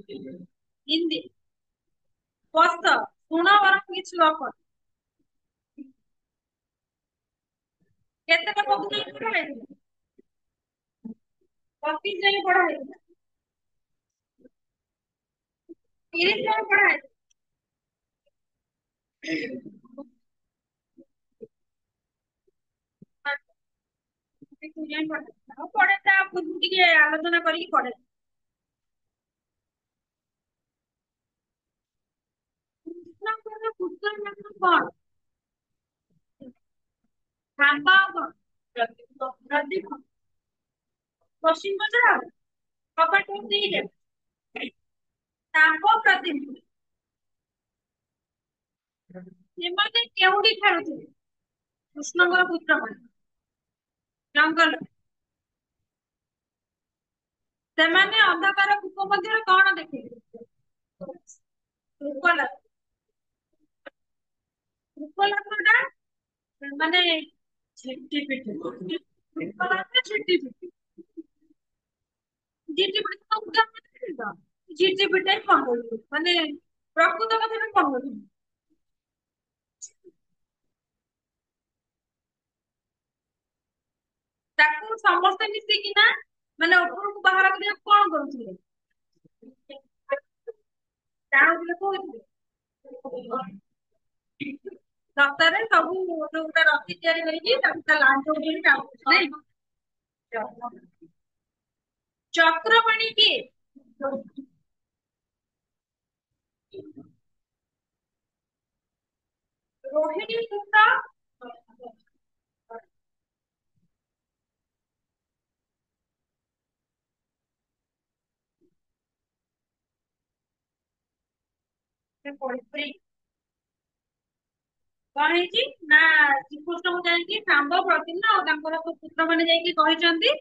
हिंदी बस शुण बर किसी गप केते पढ़ा पच्चीस जाए पढ़ा 30 जाए पढ़ा पढ़े टे आलोचना करी पढ़े पुस्तक मतलब कौन खांबा कौन प्रदीप पश्चिम बजार कपट नहीं तांब प्रदीप ସେମାନେ କେଉଁଠି ଖେଳୁଥିଲେ କୃଷ୍ଣଙ୍କର ପୁତ୍ର ମାନେ ଜଙ୍ଗଲ ସେମାନେ ଅନ୍ଧକାର କୂପ ମଧ୍ୟରେ କଣ ଦେଖିଲେ ରୂପଲାଲ ରୂପଲାଲଟା ମାନେ ଝିଟି ପିଟି ରୂପଲାଲ ଝିଟି ପିଟି ଝିଟି ପିଟି ତ ଉଦାହରଣ ତ ଝିଟି ପିଟି କଣ କରୁଛୁ ମାନେ ପ୍ରକୃତ କଥାରେ କଣ କରୁଛୁ ତାକୁ ସମସ୍ତେ ମିଶିକିନା ମାନେ ଉପରକୁ ବାହାର କରିବାକୁ କଣ କରୁଥିଲେ ଟାଣୁଥିଲେ କହୁଥିଲେ ସପ୍ତାହରେ ସବୁ ଗୋଟେ ରସି ତିଆରି କରିକି ତାକୁ ତା ଲାଞ୍ଚ ଉଠେଇକି ଟାଣୁଥିଲେ ନାଇଁ ଚକ୍ରପାଣୀ କିଏ ରୋହିଣୀ ସୁତ କଣ ହେଇଛି ନା ଶ୍ରୀକୃଷ୍ଣଙ୍କୁ ଯାଇକି ଶାମ୍ବ ପ୍ରତିଦିନ ଆଉ ତାଙ୍କର ପୁତ୍ର ମାନେ ଯାଇକି କହିଛନ୍ତି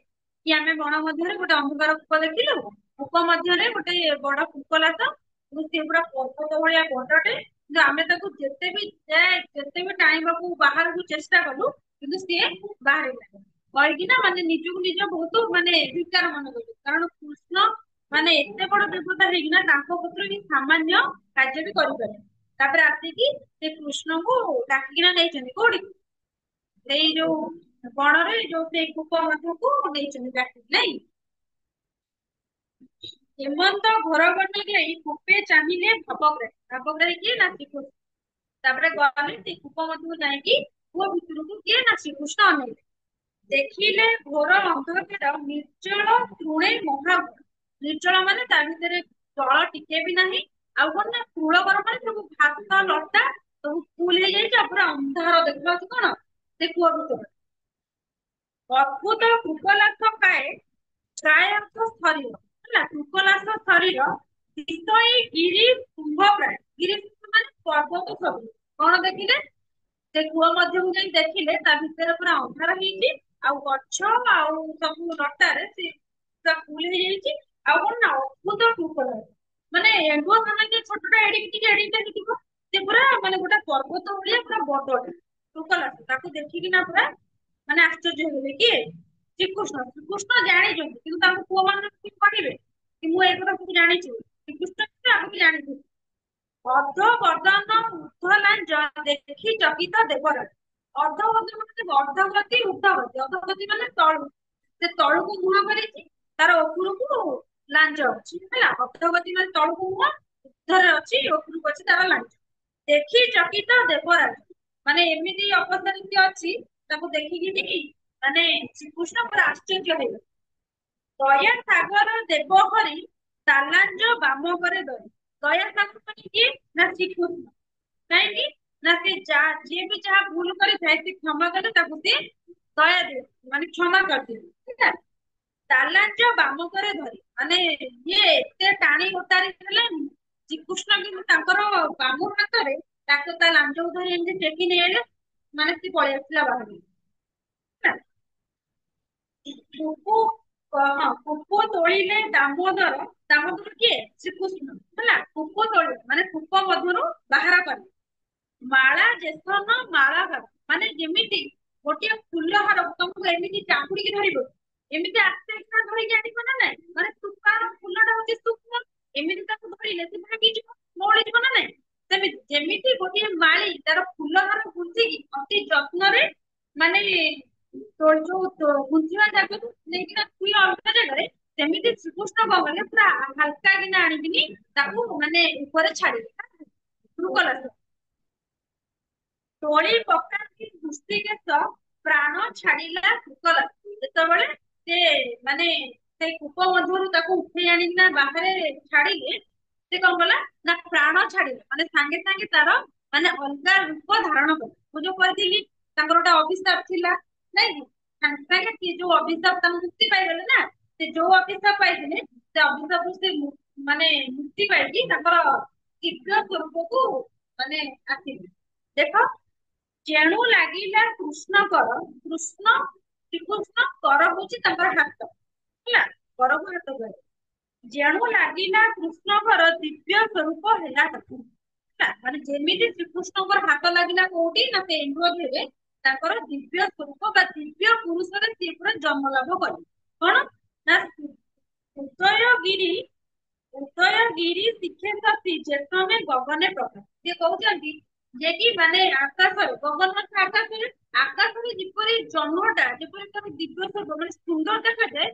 କି ଆମେ ବଣ ମଧ୍ୟରେ ଗୋଟେ ଅନ୍ଧକାର କୂପ ଦେଖିଲୁ କୂପ ମଧ୍ୟରେ ଗୋଟେ ବଡ କୂପଲାତ କିନ୍ତୁ ସେ ପୁରା ପର୍ବତ ଭଳିଆ ବଡଟେ କିନ୍ତୁ ଆମେ ତାକୁ ଯେତେ ବି ଟାଣିବାକୁ ବାହାରକୁ ଚେଷ୍ଟା କଲୁ କିନ୍ତୁ ସିଏ ବାହାରିଲାନି କହିକିନା ମାନେ ନିଜକୁ ନିଜ ବହୁତ ମାନେ ଧିକାର ମନେ କଲୁ କାରଣ କୃଷ୍ଣ ମାନେ ଏତେ ବଡ ଦେବତା ହେଇକିନା ତାଙ୍କ ପୁତ୍ର କି ସାମାନ୍ୟ କାର୍ଯ୍ୟ ବି କରିପାରେ ତାପରେ ଆସିକି ସେ କୃଷ୍ଣଙ୍କୁ ଡାକିକିନା ନେଇଛନ୍ତି କୋଉଠି ସେଇ ଯୋଉ ବଣରେ ଯୋଉ ସେଇ କୂପ ମଧ୍ୟକୁ ନେଇଛନ୍ତି ଡାକିକି ନାଇଁ ହେମନ୍ତ ଘର ବନ ଯାଇ କୂପେ ଚାହିଁଲେ ଭବଗ୍ରାହୀ କିଏ ନା ଶ୍ରୀକୃଷ୍ଣ ତାପରେ ଗଲେ ସେ କୂପ ମଧ୍ୟକୁ ଯାଇକି କୂଅ ଭିତରକୁ କିଏ ନା ଶ୍ରୀକୃଷ୍ଣ ଅନେଇଲେ ଦେଖିଲେ ଘୋର ଅନ୍ଧକାର ନିର୍ଜଳ ତୃଣେ ମହାବଳ ନିର୍ଜଳ ମାନେ ତା ଭିତରେ ଜଳ ଟିକେ ବି ନାହିଁ ଆଉ କଣ ନା ତୃଣକର ମାନେ ସବୁ ଘାସ ଲତା ସବୁ ଫୁଲ ହେଇଯାଇଛି ଆଉ ପୁରା ଅନ୍ଧାର ଦେଖିବାକୁ କଣ ସେ କୂଅ ଭିତରେ ଅଦ୍ଭୁତ କୃପଲାଥ ପାଏ ପ୍ରାୟତଃ ଶରୀର ହେଲା କୃପଲାଥ ଶରୀର ଶୀତଇ ଗିରି କୁମ୍ଭ ପ୍ରାୟ ଗିରି ମାନେ ପର୍ବତ ସବୁ କଣ ଦେଖିଲେ ସେ କୂଅ ମଧ୍ୟକୁ ଯାଇ ଦେଖିଲେ ତା ଭିତରେ ପୁରା ଅନ୍ଧାର ହେଇଛି ଆଉ ଗଛ ଆଉ ସବୁ ଲଟାରେ ସେ ପୁରା ଫୁଲ ହେଇଯାଇଛି ଆଉ କଣ ନା ଅଦ୍ଭୁତ କୃପଲାଥ ମାନେ ଏଣ୍ଡୁଅ ସାମାନ୍ୟ ଛୋଟଟା ଏଡିକି ହେଇଥିବ ସେ ପୁରା ମାନେ ଗୋଟେ ପର୍ବତ ଭଳିଆ ପୁରା ବଡଟା କୃପଲାଥ ତାକୁ ଦେଖିକି ନା ପୁରା ମାନେ ଆଶ୍ଚର୍ଯ୍ୟ ହେଲେ କିଏ ଶ୍ରୀକୃଷ୍ଣ ଜାଣିଛନ୍ତି କିନ୍ତୁ ତାଙ୍କ ପୁଅ ମାନଙ୍କୁ କହିବେ କି ମୁଁ ଏଇ କଥା ସବୁ ଜାଣିଛି ଶ୍ରୀକୃଷ୍ଣ କିନ୍ତୁ ଆଗକୁ ଜାଣିଛନ୍ତି ଅଧ ବଦନ ଉର୍ଦ୍ଧ୍ୱ ଦେଖି ଚକିତ ଦେବରାଜ ଅଧଗତି ମାନେ ଅଧଗତି ଉର୍ଦ୍ଧଗତି ଅଧଗତି ମାନେ ତଳୁ ସେ ତଳୁକୁ ମୁହଁ କରିଛି ତାର ଉପରକୁ ଲାଞ୍ଜ ଅଛି ହେଲା ଅଧଗତି ମାନେ ତଳୁକୁ ମୁହଁ ଉର୍ଦ୍ଧ୍ୱରେ ଅଛି ଉପରକୁ ଅଛି ତାର ଲାଞ୍ଜ ଦେଖି ଚକିତ ଦେବରାଜ ମାନେ ଏମିତି ଅବସ୍ଥା ଯେମିତି ଅଛି ତାକୁ ଦେଖିକି ମାନେ ଶ୍ରୀକୃଷ୍ଣ ପୁରା ଆଶ୍ଚର୍ଯ୍ୟ ହେଇଗଲେ ଦୟା ସାଗର ଦେବ ହରି ତାଲାଞ୍ଜ ବାମ ପରେ ଦରି ଦୟା ସାଗର ମାନେ କିଏ ନା ଶ୍ରୀକୃଷ୍ଣ କାହିଁକି ନା ସେ ଯିଏ ବି ଯାହା ଭୁଲ କରିଥାଏ ସେ କ୍ଷମା କଲେ ତାକୁ ସେ ଦୟା ଦିଏ ମାନେ କ୍ଷମା କରିଦିଏ ଠିକ ଅଛି ତାଲାଞ୍ଜ ବାମ ପରେ ଧରି ମାନେ ଇଏ ଏତେ ଟାଣି ଓଟାରି ହେଲାନି ଶ୍ରୀକୃଷ୍ଣ କିନ୍ତୁ ତାଙ୍କର ବାମ ହାତରେ ତାକୁ ତା ଲାଞ୍ଜକୁ ଧରି ଏମିତି ଟେକି ନେଇଆଇଲେ ମାନେ ସେ ପଳେଇ ଆସିଲା ବାହାରକୁ କୁକୁ କୁକୁ ତୋଳିଲେ ଦାମୋଦର କିଏ ଶ୍ରୀକୃଷ୍ଣ ହେଲା କୁକୁ ତୋଳିଲେ ମାନେ କୂପ ମଧ୍ୟରୁ ବାହାର କଲେ ମାଳା ଜେସନ ମାଳା ହାର ମାନେ ଯେମିତି ଗୋଟିଏ ଫୁଲ ହାର ତମକୁ ଏମିତି ଚାପୁଡିକି ଧରିବ ଏମିତି ଆସ୍ତେ ଆସ୍ତେ ଧରିକି ଆଣିବ ନା ନାଇଁ ମାନେ ସୂତାର ଫୁଲଟା ହଉଛି ସୂକ୍ଷ୍ମ ଏମିତି ତାକୁ ଧରିଲେ ସେ ଭାଙ୍ଗିଯିବ, ମଉଳିଯିବ ନା ନାଇଁ। ସେମିତି ଯେମିତି ଗୋଟିଏ ମାଳି ତାର ଫୁଲ ହାର ଗୁନ୍ଥିକି ଅତି ଯତ୍ନରେ ମାନେ ତୋ ଯୋଉ ଗୁନ୍ଥିବା ଜାଗାକୁ ନେଇକିନା ଥୁଇ ଅଲଗା ଜାଗାରେ, ସେମିତି ଶ୍ରୀକୃଷ୍ଣ କଣ କଲେ ପୁରା ହାଲକା କିନା ଆଣିକିନି ତାକୁ ମାନେ ଉପରେ ଛାଡିଲେ ମୃଗଲତା ତୋଳି ପକାନ୍ତି ହୃଷ୍ଟିକେଶ ପ୍ରାଣ ଛାଡିଲା ଶୁକଲା। ଯେତେବେଳେ ସେ ମାନେ ସେଇ କୂପ ମଧ୍ୟରୁ ତାକୁ ଉଠେଇ ଆଣିକିନା ବାହାରେ ଛାଡିଲେ, ସେ କଣ କଲା ନା ପ୍ରାଣ ଛାଡିଲା, ମାନେ ସାଙ୍ଗେ ସାଙ୍ଗେ ତାର ମାନେ ଅଲଗା ରୂପ ଧାରଣ କଲା। ମୁଁ ଯୋଉ କହିଥିଲି ତାଙ୍କର ଗୋଟେ ଅଭିଶାପ ଥିଲା ନାଇଁ କି, ସାଙ୍ଗେ ସାଙ୍ଗେ ସେ ଯୋଉ ଅଭିଶାପ ତାଙ୍କୁ ମୁକ୍ତି ପାଇଗଲେ ନା, ସେ ଯୋଉ ଅଭିଶାପ ପାଇଥିଲେ ସେ ଅଭିଶାପରୁ ସେ ମାନେ ମୁକ୍ତି ପାଇକି ତାଙ୍କର ଦିବ୍ୟ ସ୍ୱରୂପକୁ ମାନେ ଆସିଲେ। ଦେଖ, ଯେଣୁ ଲାଗିଲା କୃଷ୍ଣଙ୍କର, କୃଷ୍ଣ ଶ୍ରୀକୃଷ୍ଣ କର ହଉଛି ତାଙ୍କର ହାତ ହେଲା, କରକୁ ହାତ ଧରେ। ଯେଣୁ ଲାଗିଲା କୃଷ୍ଣଙ୍କର ଦିବ୍ୟ ସ୍ୱରୂପ ହେଲା ତାକୁ ହେଲା, ମାନେ ଯେମିତି ଶ୍ରୀକୃଷ୍ଣଙ୍କର ହାତ ଲାଗିଲା କୋଉଠି ନା ସେ ଏଣ୍ଡୁଅ ଦେହରେ, ତାଙ୍କର ଦିବ୍ୟ ସ୍ୱରୂପ ବା ଦିବ୍ୟ ପୁରୁଷରେ ସିଏ ପୁରା ଜନ୍ମ ଲାଭ କଲେ। କଣ ନା ଉଦୟଗିରି, ଉଦୟଗିରି ଶିଖେ ଶକ୍ତି ଯେତମେ ଗଗନେ ପ୍ରକାଶ। ସିଏ କହୁଛନ୍ତି ଯେ କି ମାନେ ଆକାଶରେ, ଗଗନ ମାନେ ଆକାଶରେ, ଆକାଶରେ ଯେପରି ଜହ୍ନଟା ଯେପରି ତାର ଦିବ୍ୟ ସ୍ୱରୂପ ମାନେ ସୁନ୍ଦର ଦେଖାଯାଏ,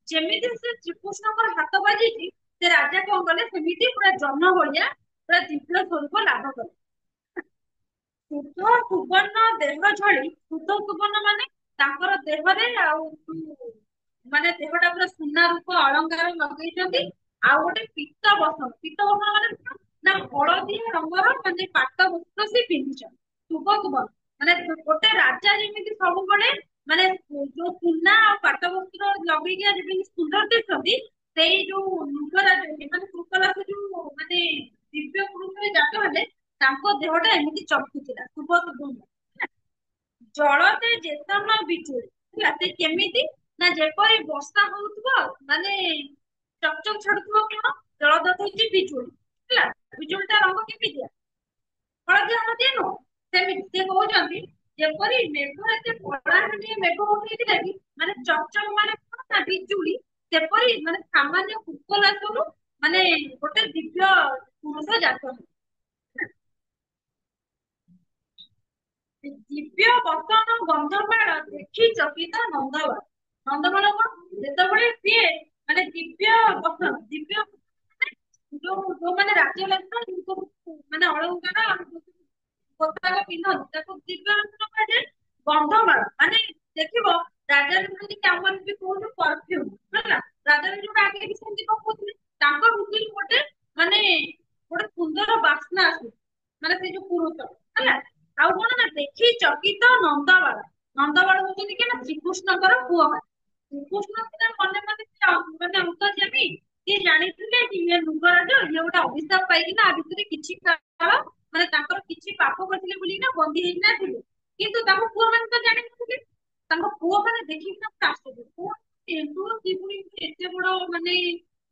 ଯେମିତି ସେ ଶ୍ରୀକୃଷ୍ଣଙ୍କର ହାତ ବାଜିଛି ସେ ରାଜା କଣ କଲେ ସେମିତି ପୁରା ଜହ୍ନ ଭଳିଆ ପୁରା ଦିବ୍ୟ ସ୍ୱରୂପ ଲାଭ କଲେ। ଶୁଦ୍ଧ ସୁବର୍ଣ୍ଣ ଦେହ ଝଳି, ଶୁଦ୍ଧ ସୁବର୍ଣ୍ଣ ମାନେ ତାଙ୍କର ଦେହରେ ଆଉ ମାନେ ଦେହଟା ପୁରା ସୁନା ରୂପ ଅଳଙ୍କାର ଲଗେଇଛନ୍ତି। ଆଉ ଗୋଟେ ପୀତ ବସନ, ପୀତ ବସନ ମାନେ କଣ ନା ହଳଦିଆ ରଙ୍ଗର ମାନେ ପାଟ ବସ୍ତ୍ର ସେ ପିନ୍ଧିଛନ୍ତି। ଶୁଭ ସୁବର୍ଣ୍ଣ ମାନେ ଗୋଟେ ରାଜା ଯେମିତି ସବୁବେଳେ ମାନେ ଯୋଉ ସୁନା ଆଉ ପାଟ ବସ୍ତ୍ର ଲଗେଇକି ଯେମିତି ସୁନ୍ଦର ଦିଶନ୍ତି, ସେଇ ଯୋଉ ଲିଙ୍ଗରାଜ ମାନେ କୃପଦାସ ଯୋଉ ମାନେ ଦିବ୍ୟ ପୁରୁଷରେ ଜାତ ହେଲେ ତାଙ୍କ ଦେହଟା ଏମିତି ଚମକୁଥିଲା ଶୁଭ ସୁବର୍ଣ୍ଣ। ଜଳତେ ଯେତନ ବିଜୁଳି ହେଲା, ସେ କେମିତି ନା ଯେପରି ବର୍ଷା ହଉଥିବ ମାନେ ଚକଚକ ଛାଡୁଥିବ କଣ, ଜଳଦତ ହଉଛି ବିଜୁଳି ହେଲା। ବିଜୁଳିଟା ରଙ୍ଗ କେମିତିଆ, ହଳଦିଆ ହଳଦିଆ ନୁହଁ, ସେମିତି ସେ କହୁଛନ୍ତି ଯେପରି ମେଘ ଏତେ କଳାହାଣ୍ଡିଆ ମେଘ ଉଠେଇଥିଲା କି ମାନେ ଚକଚକ ମାନେ କଣ ନା ବିଜୁଳି, ସେପରି ମାନେ ସାମାନ୍ୟ ପୁଷ୍ପରାଜରୁ ମାନେ ଗୋଟେ ଦିବ୍ୟ ପୁରୁଷ ଜାତ। ଦିବ୍ୟ ବସନ ଗନ୍ଧମାଳ ଦେଖି ଚକିତ ନନ୍ଦବାଳ। ନନ୍ଦବାଳ କଣ ଯେତେବେଳେ ସିଏ ମାନେ ଦିବ୍ୟ ବସନ, ଦିବ୍ୟ ଯୋଉମାନେ ରାଜ୍ୟ ଲକ୍ଷ୍ମଣ ମାନେ ଅଳଙ୍କାର ପୋଷାକ ପିନ୍ଧନ୍ତି ତାକୁ ଦିବ୍ୟ ରତ୍ନ କୁହାଯାଏ। ଗନ୍ଧମାଳ ମାନେ ଦେଖିବ ରାଜା ଯେମିତି ଆମର ବି କହୁଛୁ ପରଫ୍ୟୁମ ହେଲା, ରାଜା ଯୋଉଟା ଆଗେ ବି ସେମିତି କହୁଥିଲେ, ତାଙ୍କ ଭିତରୁ ଗୋଟେ ମାନେ ଗୋଟେ ସୁନ୍ଦର ବାସ୍ନା ଆସୁଛି ମାନେ ସେ ଯୋଉ ପୁରୁଷ ହେଲା। ଆଉ କଣ ନା ଦେଖି ଚକିତ ନନ୍ଦବାଳ, ନନ୍ଦବାଳ ହଉଛନ୍ତି କି ନା ଶ୍ରୀକୃଷ୍ଣଙ୍କର ପୁଅ ମାନେ। ଶ୍ରୀକୃଷ୍ଣ ସିନା ମନେ ମନେ ମାନେ ଅନ୍ତର୍ଯ୍ୟାମୀ, ସିଏ ଜାଣିଥିଲେ କି ଇଏ ନୃଗରାଜ, ଇଏ ଗୋଟେ ଅଭିଶାପ ପାଇକିନା ଆ ଭିତରେ କିଛି କାଳ ମାନେ ତାଙ୍କର କିଛି ପାପ କରିଥିଲେ ବୋଲିକିନା ବନ୍ଦୀ ହେଇକିନା ଥିଲେ। କିନ୍ତୁ ତାଙ୍କ ପୁଅ ମାନେ ତ ଜାଣିନଥିଲେ, ତାଙ୍କ ପୁଅ ମାନେ ଦେଖିକିନା ପୁରା ଆଶ୍ଚର୍ଯ୍ୟ, ପୁଅ ଏଣ୍ଡୁଅ କି ପୁଣି ଏତେ ବଡ ମାନେ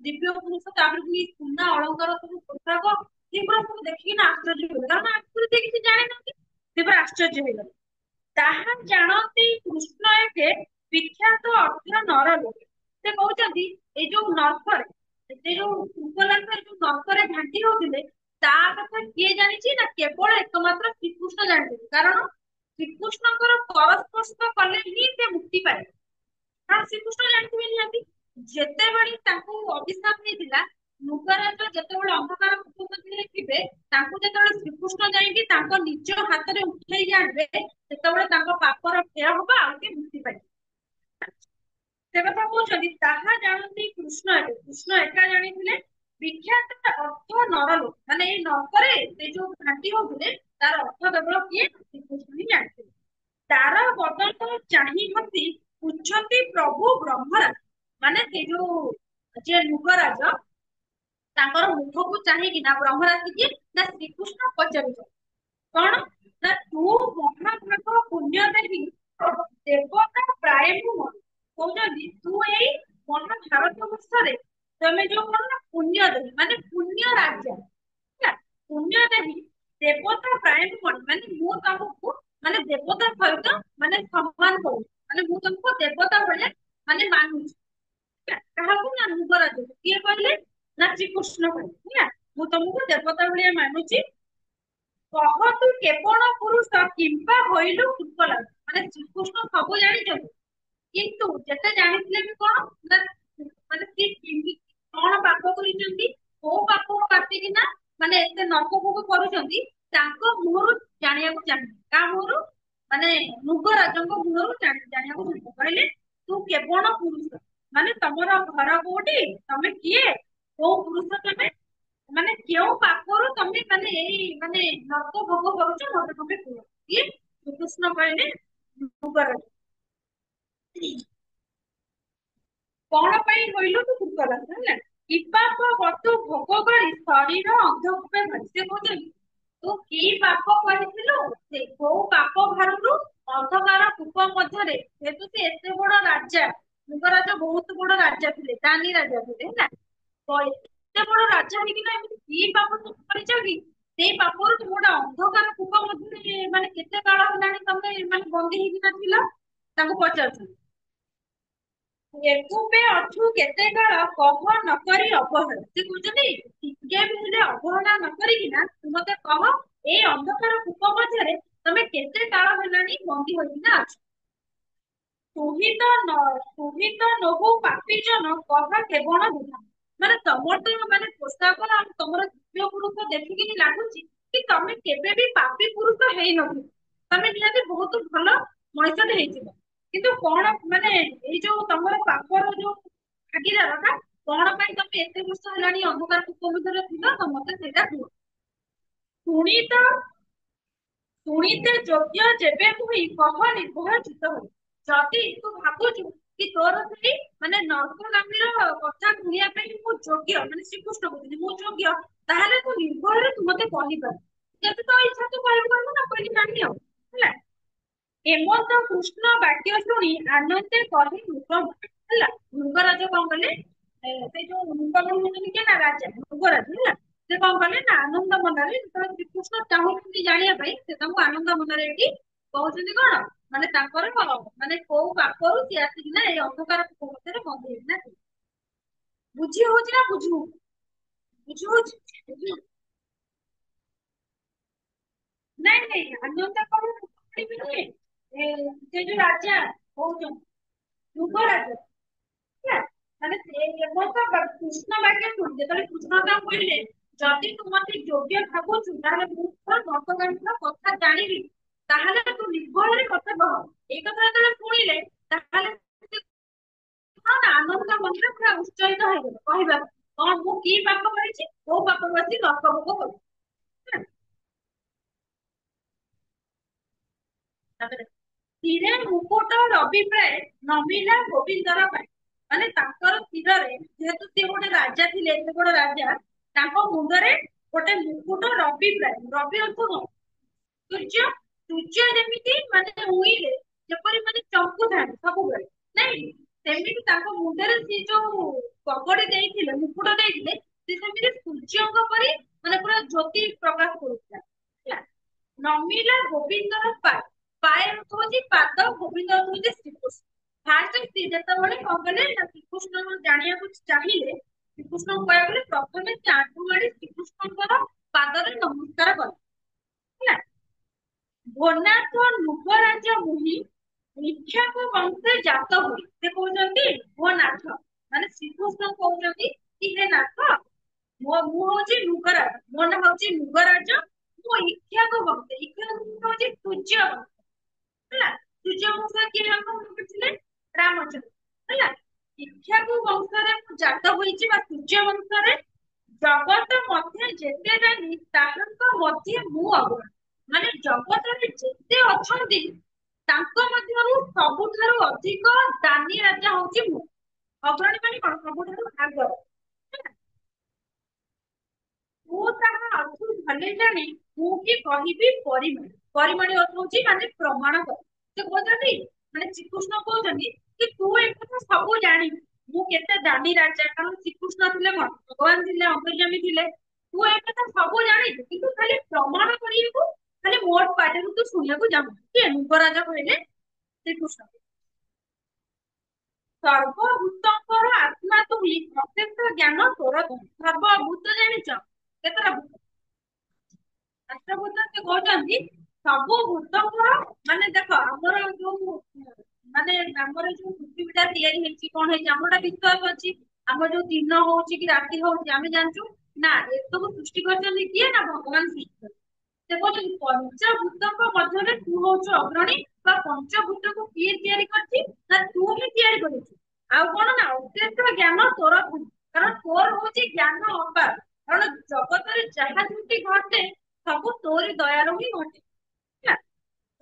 ଦିବ୍ୟ ପୁରୁଷ, ତାପରେ ପୁଣି ସୁନା ଅଳଙ୍କାର ସବୁ ପୋଷାକ, ସେଗୁଡା ସବୁ ଦେଖିକିନା ଆଶ୍ଚର୍ଯ୍ୟ ହେଲେ, କାରଣ ଆଗରୁ ସେ କିଛି ଜାଣିନାହାନ୍ତି, ସେ ପୁରା ଆଶ୍ଚର୍ଯ୍ୟ ହେଇଗଲେ। ତାହା ଜାଣନ୍ତି କୃଷ୍ଣ ଏକେ ବିଖ୍ୟାତ ଅର୍ଥ ନର ଲୋକେ। ସେ କହୁଛନ୍ତି ଏଇ ଯୋଉ ନର୍କରେ, ସେ ଯୋଉ ଉପଲାକ୍ଷରେ ଯୋଉ ନର୍କରେ ଘାଣ୍ଟି ହଉଥିଲେ, ତା କଥା କିଏ ଜାଣିଛି ନା କେବଳ ଏକମାତ୍ର ଶ୍ରୀକୃଷ୍ଣ ଜାଣିଛନ୍ତି। କାରଣ ଶ୍ରୀକୃଷ୍ଣଙ୍କର ପରସ୍ପର୍ଶ କଲେ ହିଁ ସେ ମୁକ୍ତି ପାଇବେ। କାରଣ ଶ୍ରୀକୃଷ୍ଣ ଜାଣିଥିବେ ନିହାତି, ଯେତେବେଳେ ତାଙ୍କୁ ଅଭିଶାପ ହେଇଥିଲା, ନୃଗରାଜ ଯେତେବେଳେ ଅନ୍ଧକାର କୂପ ମଧ୍ୟରେ ଥିବେ, ତାଙ୍କୁ ଯେତେବେଳେ ଶ୍ରୀକୃଷ୍ଣ ଯାଇକି ତାଙ୍କ ନିଜ ହାତରେ ଉଠେଇକି ଆଣିବେ, ସେତେବେଳେ ତାଙ୍କ ପାପର କ୍ଷୟ ହବ, ଆଉ ସେ ମୁକ୍ତି ପାଇବେ। ସେ କଥା କହୁଛନ୍ତି ତାହା ଜାଣନ୍ତି କୃଷ୍ଣ ଏକା, କୃଷ୍ଣ ଏକା ଜାଣିଥିଲେ। ବିଖ୍ୟାତ ଅର୍ଥ ନରଲୋକ, ମାନେ ଏଇ ନରକରେ ସେ ଯୋଉ ଘାଣ୍ଟି ହଉଥିଲେ ତାର ଅର୍ଥ କେବଳ କିଏ, ଶ୍ରୀକୃଷ୍ଣ ହିଁ ଜାଣିଥିଲେ। ତାର ବଦନ ଚାହିଁ ହସି ଉଚ୍ଚନ୍ତି ପ୍ରଭୁ ବ୍ରହ୍ମରାଜ, ମାନେ ସେ ଯୋଉ ଯିଏ ନୃଗରାଜ ତାଙ୍କର ମୁଖକୁ ଚାହିଁକିନା ବ୍ରହ୍ମରାଜ କିଏ ନା ଶ୍ରୀକୃଷ୍ଣ ପଚାରୁଛନ୍ତି କଣ ନା ତୁ ମହାଭାଗ ପୁଣ୍ୟ ଦେବୀ ଦେବତା ପ୍ରାୟ ନୁହଁ, କହୁଛନ୍ତି ତୁ ଏଇ ମହାଭାରତ ବର୍ଷରେ ତମେ ଯୋଉ କଣ ନା ପୁଣ୍ୟ ଦେବୀ ମାନେ ପୁଣ୍ୟ ରାଜା ହେଲା, ପୁଣ୍ୟ ଦେବୀ ଦେବତା ପ୍ରାୟ ନୁହଁ, ମାନେ ମୁଁ ତମକୁ ମାନେ ଦେବତା ସହିତ ମାନେ ସମ୍ମାନ କରୁଛି, ମାନେ ମୁଁ ତମକୁ ଦେବତା ଭଳିଆ ମାନେ ମାନୁଛି। କାହାକୁ ନା ନୃଗରାଜକୁ। କିଏ କହିଲେ ନା ଶ୍ରୀକୃଷ୍ଣ କହିଲେ ହେଲା। ମୁଁ ତମକୁ ଦେବତା ଭଳିଆ ମାନୁଛି, କହ ତୁ କେବଳ ପୁରୁଷ କିମ୍ବା ହଇଲୁ ଉତ୍କଳ। ମାନେ ଶ୍ରୀକୃଷ୍ଣ ସବୁ ଜାଣିଛନ୍ତି, କିନ୍ତୁ ଯେତେ ଜାଣିଥିଲେ ବି କଣ ନା, ମାନେ ସିଏ କଣ ପାପ କରିଛନ୍ତି, କୋଉ ପାପ କାଟିକିନା ମାନେ ଏତେ ନର୍କ ଭୋଗ କରୁଛନ୍ତି, ତାଙ୍କ ମୁହଁରୁ ଜାଣିବାକୁ ଚାହିଁବେ। କାହା ମୁହଁରୁ? ମାନେ ମୃଗ ରାଜଙ୍କ ମୁହଁରୁ ଜାଣିବାକୁ ଚାହିଁବେ। କହିଲେ ତୁ କେବଳ ପୁରୁଷ, ମାନେ ତମର ଘର କୋଉଠି, ତମେ କିଏ, କୋଉ ପୁରୁଷ ତମେ, ମାନେ କେଉଁ ପାପରୁ ତମେ ମାନେ ଏଇ ମାନେ ନର୍କ ଭୋଗ କରୁଛ, ମତେ ତମେ କୁହ। କିଏ? ଶ୍ରୀକୃଷ୍ଣ କହିଲେ ମୃଗରାଜ। କଣ ପାଇଁ କହିଲୁ ତୁ ଭୂତର ହେଲା। ବିପାକ ବତୁ ଭୋଗ କରି ଶରୀର ଅନ୍ଧକୂପେ ଭାରି। ସେ କହୁଛନ୍ତି ତୁ କି ପାପ କରିଥିଲୁ, ସେ କୋଉ ପାପ ଭାରରୁ ଅନ୍ଧକାର କୂପ ମଧ୍ୟରେ, ଯେହେତୁ ସେ ଏତେ ବଡ ରାଜା, ମୃଗରାଜ ବହୁତ ବଡ ରାଜା ଥିଲେ, ଦାନୀ ରାଜା ଥିଲେ ହେଲା। ତ ଏତେ ବଡ ରାଜା ହେଇକିନା ଏମିତି କି ପାପ ତୁ କରିଛ କି, ସେଇ ପାପରୁ ତୁ ଗୋଟେ ଅନ୍ଧକାର କୂପ ମଧ୍ୟରେ ମାନେ କେତେ କାଳ ହେଲାଣି ତମେ ମାନେ ବନ୍ଦୀ ହେଇକିନା ଥିଲ। ତାଙ୍କୁ ପଚାରୁଛନ୍ତି ଏକୁପେ ଅଛୁ କେତେ କାଳ କହ ନ କରି ଅବହେଳା। ସେ କହୁଛନ୍ତି ଟିକେ ବି ହେଲେ ଅବହେଳା ନ କରିକିନା ତୁ ମତେ କହ, ଏଇ ଅନ୍ଧକାର କୂପ ମଧ୍ୟରେ ତମେ କେତେ କାଳ ହେଲାଣି ବନ୍ଦୀ ହୋଇକିନା ଅଛ। ତୁହି ତ ନୋହୁ ପାପୀ ଜନ କହ କେବଳ ବୁଝା। ମାନେ ତମର ତ ମାନେ ପୋଷାକ ଆଉ ତମର ଦିବ୍ୟ ପୁରୁଷ ଦେଖିକି ଲାଗୁଛି କି ତମେ କେବେ ବି ପାପୀ ପୁରୁଷ ହେଇନଥିବ। ତମେ ନିହାତି ବହୁତ ଭଲ ମଣିଷଟେ ହେଇଥିବ, କିନ୍ତୁ କଣ ମାନେ ଏଇ ଯୋଉ ତମର ପାପର ଯୋଉ ଭାଗିଦାରଟା, କଣ ପାଇଁ ତମେ ଏତେ ବର୍ଷ ହେଲାଣି ଅନ୍ଧକାର କୂପ ଭିତରେ ଥିଲ, ତ ମତେ ସେଇଟା କୁହ। ଶୁଣି ତ ଶୁଣିତେ ଯୋଗ୍ୟ ଯେବେ ମୁହିଁ କହ ନିର୍ଭୟ ଚିତ୍ତ ହୋଇ। ଯଦି ତୁ ଭାବୁଛୁ କି ତୋର ସେଇ ମାନେ ନର୍କଗାମୀର କଥା ଶୁଣିବା ପାଇଁ ମୁଁ ଯୋଗ୍ୟ, ମାନେ ଶ୍ରୀକୃଷ୍ଣ କହୁଛନ୍ତି ମୁଁ ଯୋଗ୍ୟ, ତାହେଲେ ତୁ ନିର୍ଭୟରେ ତୁ ମତେ କହିପାରୁ। ଯଦି ତୋ ଇଚ୍ଛା ତୁ କହିପାରିବୁ, ନ କହିଲି ନାହିଁ ଆଉ ହେଲା। ହେମନ୍ତ କୃଷ୍ଣ ବାକ୍ୟ ଶୁଣି ଆନନ୍ଦେ କହି ମୃଗ ହେଲା। ମୃଗରାଜ କଣ କଲେ, ସେ ଯୋଉ ମୃଗ ହଉଛନ୍ତି କିଏ ନା ରାଜା ମୃଗରାଜ ହେଲା। ସେ କଣ କଲେ ନା ଆନନ୍ଦ ମନରେ, ଯେତେବେଳେ ଶ୍ରୀକୃଷ୍ଣ ଚାହୁଁଛନ୍ତି ଜାଣିବା ପାଇଁ, ସେ ତାଙ୍କୁ ଆନନ୍ଦ ମନରେ ଏଠି କହୁଛନ୍ତି କଣ, ମାନେ ତାଙ୍କର ମାନେ କୋଉ ପାପରୁ ସିଏ ଆସିକିନା ଏଇ ଅନ୍ଧକାର କୂପ ଭିତରେ ବନ୍ଦୀ ହେଇକିନା ଥିଲେ। ବୁଝି ହଉଛି ନା ବୁଝି ହଉଛି? ବୁଝି ହଉଛି? ବୁଝି ନାଇଁ ନାଇଁ, ଆନନ୍ଦ କଣ ନୁହେଁ, ସେ ଯୋଉ ରାଜା କହୁଛନ୍ତି ମୃଗରାଜ ହେଲା। ମାନେ କୃଷ୍ଣ ବାକ୍ୟ ଶୁଣି ଯେତେବେଳେ କୃଷ୍ଣ ତାଙ୍କୁ କହିଲେ ଯଦି ତୁ ମତେ ଯୋଗ୍ୟ ଭାବୁଛୁ, ତାହେଲେ ମୁଁ ତୋ ନର୍କଗାମୀର କଥା ଜାଣିବି, ତାହେଲେ ତୁ ନିର୍ଭୟରେ କଥା କହ। ଏଇ କଥା ଯେତେବେଳେ ଶୁଣିଲେ, ତାହେଲେ କଣ ନା ଆନନ୍ଦ ମନରେ ପୁରା ଉତ୍ସାହିତ ହେଇଗଲେ କହିବାକୁ, କଣ ମୁଁ କି ପାପ କରିଛି, କୋଉ ପାପ କରିଛି, ନର୍କ ଭୋଗ କରୁଛି। ତାପରେ ଧୀରେ ମୁକୁଟ ରବି ପ୍ରାୟ ନମିଲା ଗୋବିନ୍ଦର ପାଇଁ। ମାନେ ତାଙ୍କର କ୍ଷୀରରେ, ଯେହେତୁ ସିଏ ଗୋଟେ ରାଜା ଥିଲେ, ଏତେ ବଡ ରାଜା, ତାଙ୍କ ମୁଣ୍ଡରେ ଗୋଟେ ମୁକୁଟ ରବି ପ୍ରାୟ, ରବି ଅର୍ଥ କଣ? ସୂର୍ଯ୍ୟ। ସୂର୍ଯ୍ୟ ଯେମିତି ମାନେ ଉଇଁଲେ ଯେପରି ମାନେ ଚମକୁଥାନ୍ତି ସବୁବେଳେ, ନାଇଁ ସେମିତି ତାଙ୍କ ମୁଣ୍ଡରେ ସେ ଯୋଉ ପଗଡି ଦେଇଥିଲେ, ମୁକୁଟ ଦେଇଥିଲେ, ସେ ସେମିତି ସୂର୍ଯ୍ୟଙ୍କ ପରି ମାନେ ପୁରା ଜ୍ୟୋତି ପ୍ରକାଶ କରୁଥିଲା ହେଲା। ନମିଲା ଗୋବିନ୍ଦର ପାଏ, ପାଏ ଅର୍ଥ ହଉଛି ପାଦ, ଗୋବିନ୍ଦ ଅର୍ଥ ହଉଛି ଶ୍ରୀକୃଷ୍ଣ। ଫାଷ୍ଟ ସିଏ ଯେତେବେଳେ କଣ କଲେ ନା ଶ୍ରୀକୃଷ୍ଣଙ୍କୁ ଜାଣିବାକୁ ଚାହିଁଲେ, ଶ୍ରୀକୃଷ୍ଣଙ୍କୁ କହିବାକୁ ଗଲେ ପ୍ରଥମେ ସେ ଆଣ୍ଠୁ ମାଡି ଶ୍ରୀକୃଷ୍ଣଙ୍କର ପାଦରେ ନମସ୍କାର କଲେ ହେଲା। ଭୋନାଥ ନୃପରାଜ ମୁହି ଇକ୍ଷ୍ୱାକୁ ବଂଶେ ଜାତ ହୋଇ। ସେ କହୁଛନ୍ତି ମୋ ନାଥ, ମାନେ ଶ୍ରୀକୃଷ୍ଣ କହୁଛନ୍ତି କି ହେ ନାଥ, ମୁଁ ହଉଛି ମୃଗରାଜ, ମୋ ନାଁ ହଉଛି ମୃଗରାଜ, ମୁଁ ଇକ୍ଷ୍ୱାକୁ ବଂଶ, ଇକ୍ଷ୍ୱାକୁ ହଉଛି ସୂର୍ଯ୍ୟ ବଂଶ ହେଲା। ସୂର୍ଯ୍ୟ ବଂଶ କିଏ ଜନ୍ମ କରିଥିଲେ? ରାମଚନ୍ଦ୍ର ହେଲା। ଇକ୍ଷ୍ୱାକୁ ବଂଶରେ ମୁଁ ଜାତ ହୋଇଛି ବା ସୂର୍ଯ୍ୟ ବଂଶରେ, ଜଗତ ମଧ୍ୟ ଯେତେ ଦାନୀ ତାହାଙ୍କ ମଧ୍ୟ ମୁଁ ଅଗ୍ରଣୀ। ମାନେ ଜଗତରେ ଯେତେ ଅଛନ୍ତି, ତାଙ୍କ ମଧ୍ୟରୁ ସବୁଠାରୁ ଅଧିକ ଦାନୀ ରାଜା ହଉଛି ମୁଁ। ଅଗ୍ରଣୀ ମାନେ କଣ? ସବୁଠାରୁ ଆଗରେ ହେଲା। ମୁଁ ତାହା ଆଠୁ ଭଲ ଜାଣି ମୁଁ କି କହିବି ପରିମାଣ। ପରିମାଣ ଅର୍ଥ ହଉଛି ମାନେ ପ୍ରମାଣ କରି। ସେ କହୁଛନ୍ତି ମାନେ ଶ୍ରୀକୃଷ୍ଣ କହୁଛନ୍ତି କି ତୁ ଏ କଥା ସବୁ ଜାଣିବୁ, ମୁଁ କେତେ ଦାନୀ ରାଜା, କାରଣ ଶ୍ରୀକୃଷ୍ଣ ଥିଲେ କଣ ଭଗବାନ ଥିଲେ, ଅନ୍ତର୍ଯାମୀ ଥିଲେ। ତୁ ଏ କଥା ସବୁ ଜାଣିଛୁ, କିନ୍ତୁ ଖାଲି ପ୍ରମାଣ କରିବାକୁ ଖାଲି ମୋ ପାଟିରୁ ତୁ ଶୁଣିବାକୁ ଚାହୁଁଛୁ। କିଏ? ମୃଗରାଜ କହିଲେ ଶ୍ରୀକୃଷ୍ଣ। ସର୍ବଭୂତଙ୍କର ଆତ୍ମା ତୁହି ଅତ୍ୟନ୍ତ ଜ୍ଞାନ ତୋର ସର୍ବଭୂତ ଜାଣିଛ କେତେଟା ଭୂତ? ରାଷ୍ଟ୍ରପତି ସେ କହୁଛନ୍ତି ସବୁ ଭୂତଙ୍କର ମାନେ ଦେଖ ଆମର ଯୋଉ ମାନେ ଆମର ଯୋଉ ପୃଥିବୀଟା ତିଆରି ହେଇଛି କଣ ହେଇଛି ଆମର ଗୋଟେ ବିଶ୍ୱାସ ଅଛି। ଆମର ଯୋଉ ଦିନ ହଉଛି କି ରାତି ହଉଛି ଆମେ ଜାଣିଛୁ ନା ଏସବୁ ସୃଷ୍ଟି କରିଛନ୍ତି କିଏ ନା ଭଗବାନ ସୃଷ୍ଟି କରିଛନ୍ତି। ସେ କହୁଛନ୍ତି ପଞ୍ଚଭୂତଙ୍କ ମଧ୍ୟରେ ତୁ ହଉଛୁ ଅଗ୍ରଣୀ ବା ପଞ୍ଚଭୂତକୁ କିଏ ତିଆରି କରିଛି ନା ତୁ ହିଁ ତିଆରି କରିଛୁ। ଆଉ କଣ ନା ଅତ୍ୟନ୍ତ ଜ୍ଞାନ ତୋର କାରଣ ତୋର ହଉଛି ଜ୍ଞାନ ଅପାର କାରଣ ଜଗତରେ ଯାହା ଯେମିତି ଘଟେ ସବୁ ତୋରି ଦୟାରୁ ହିଁ ଘଟେ ହେଲା।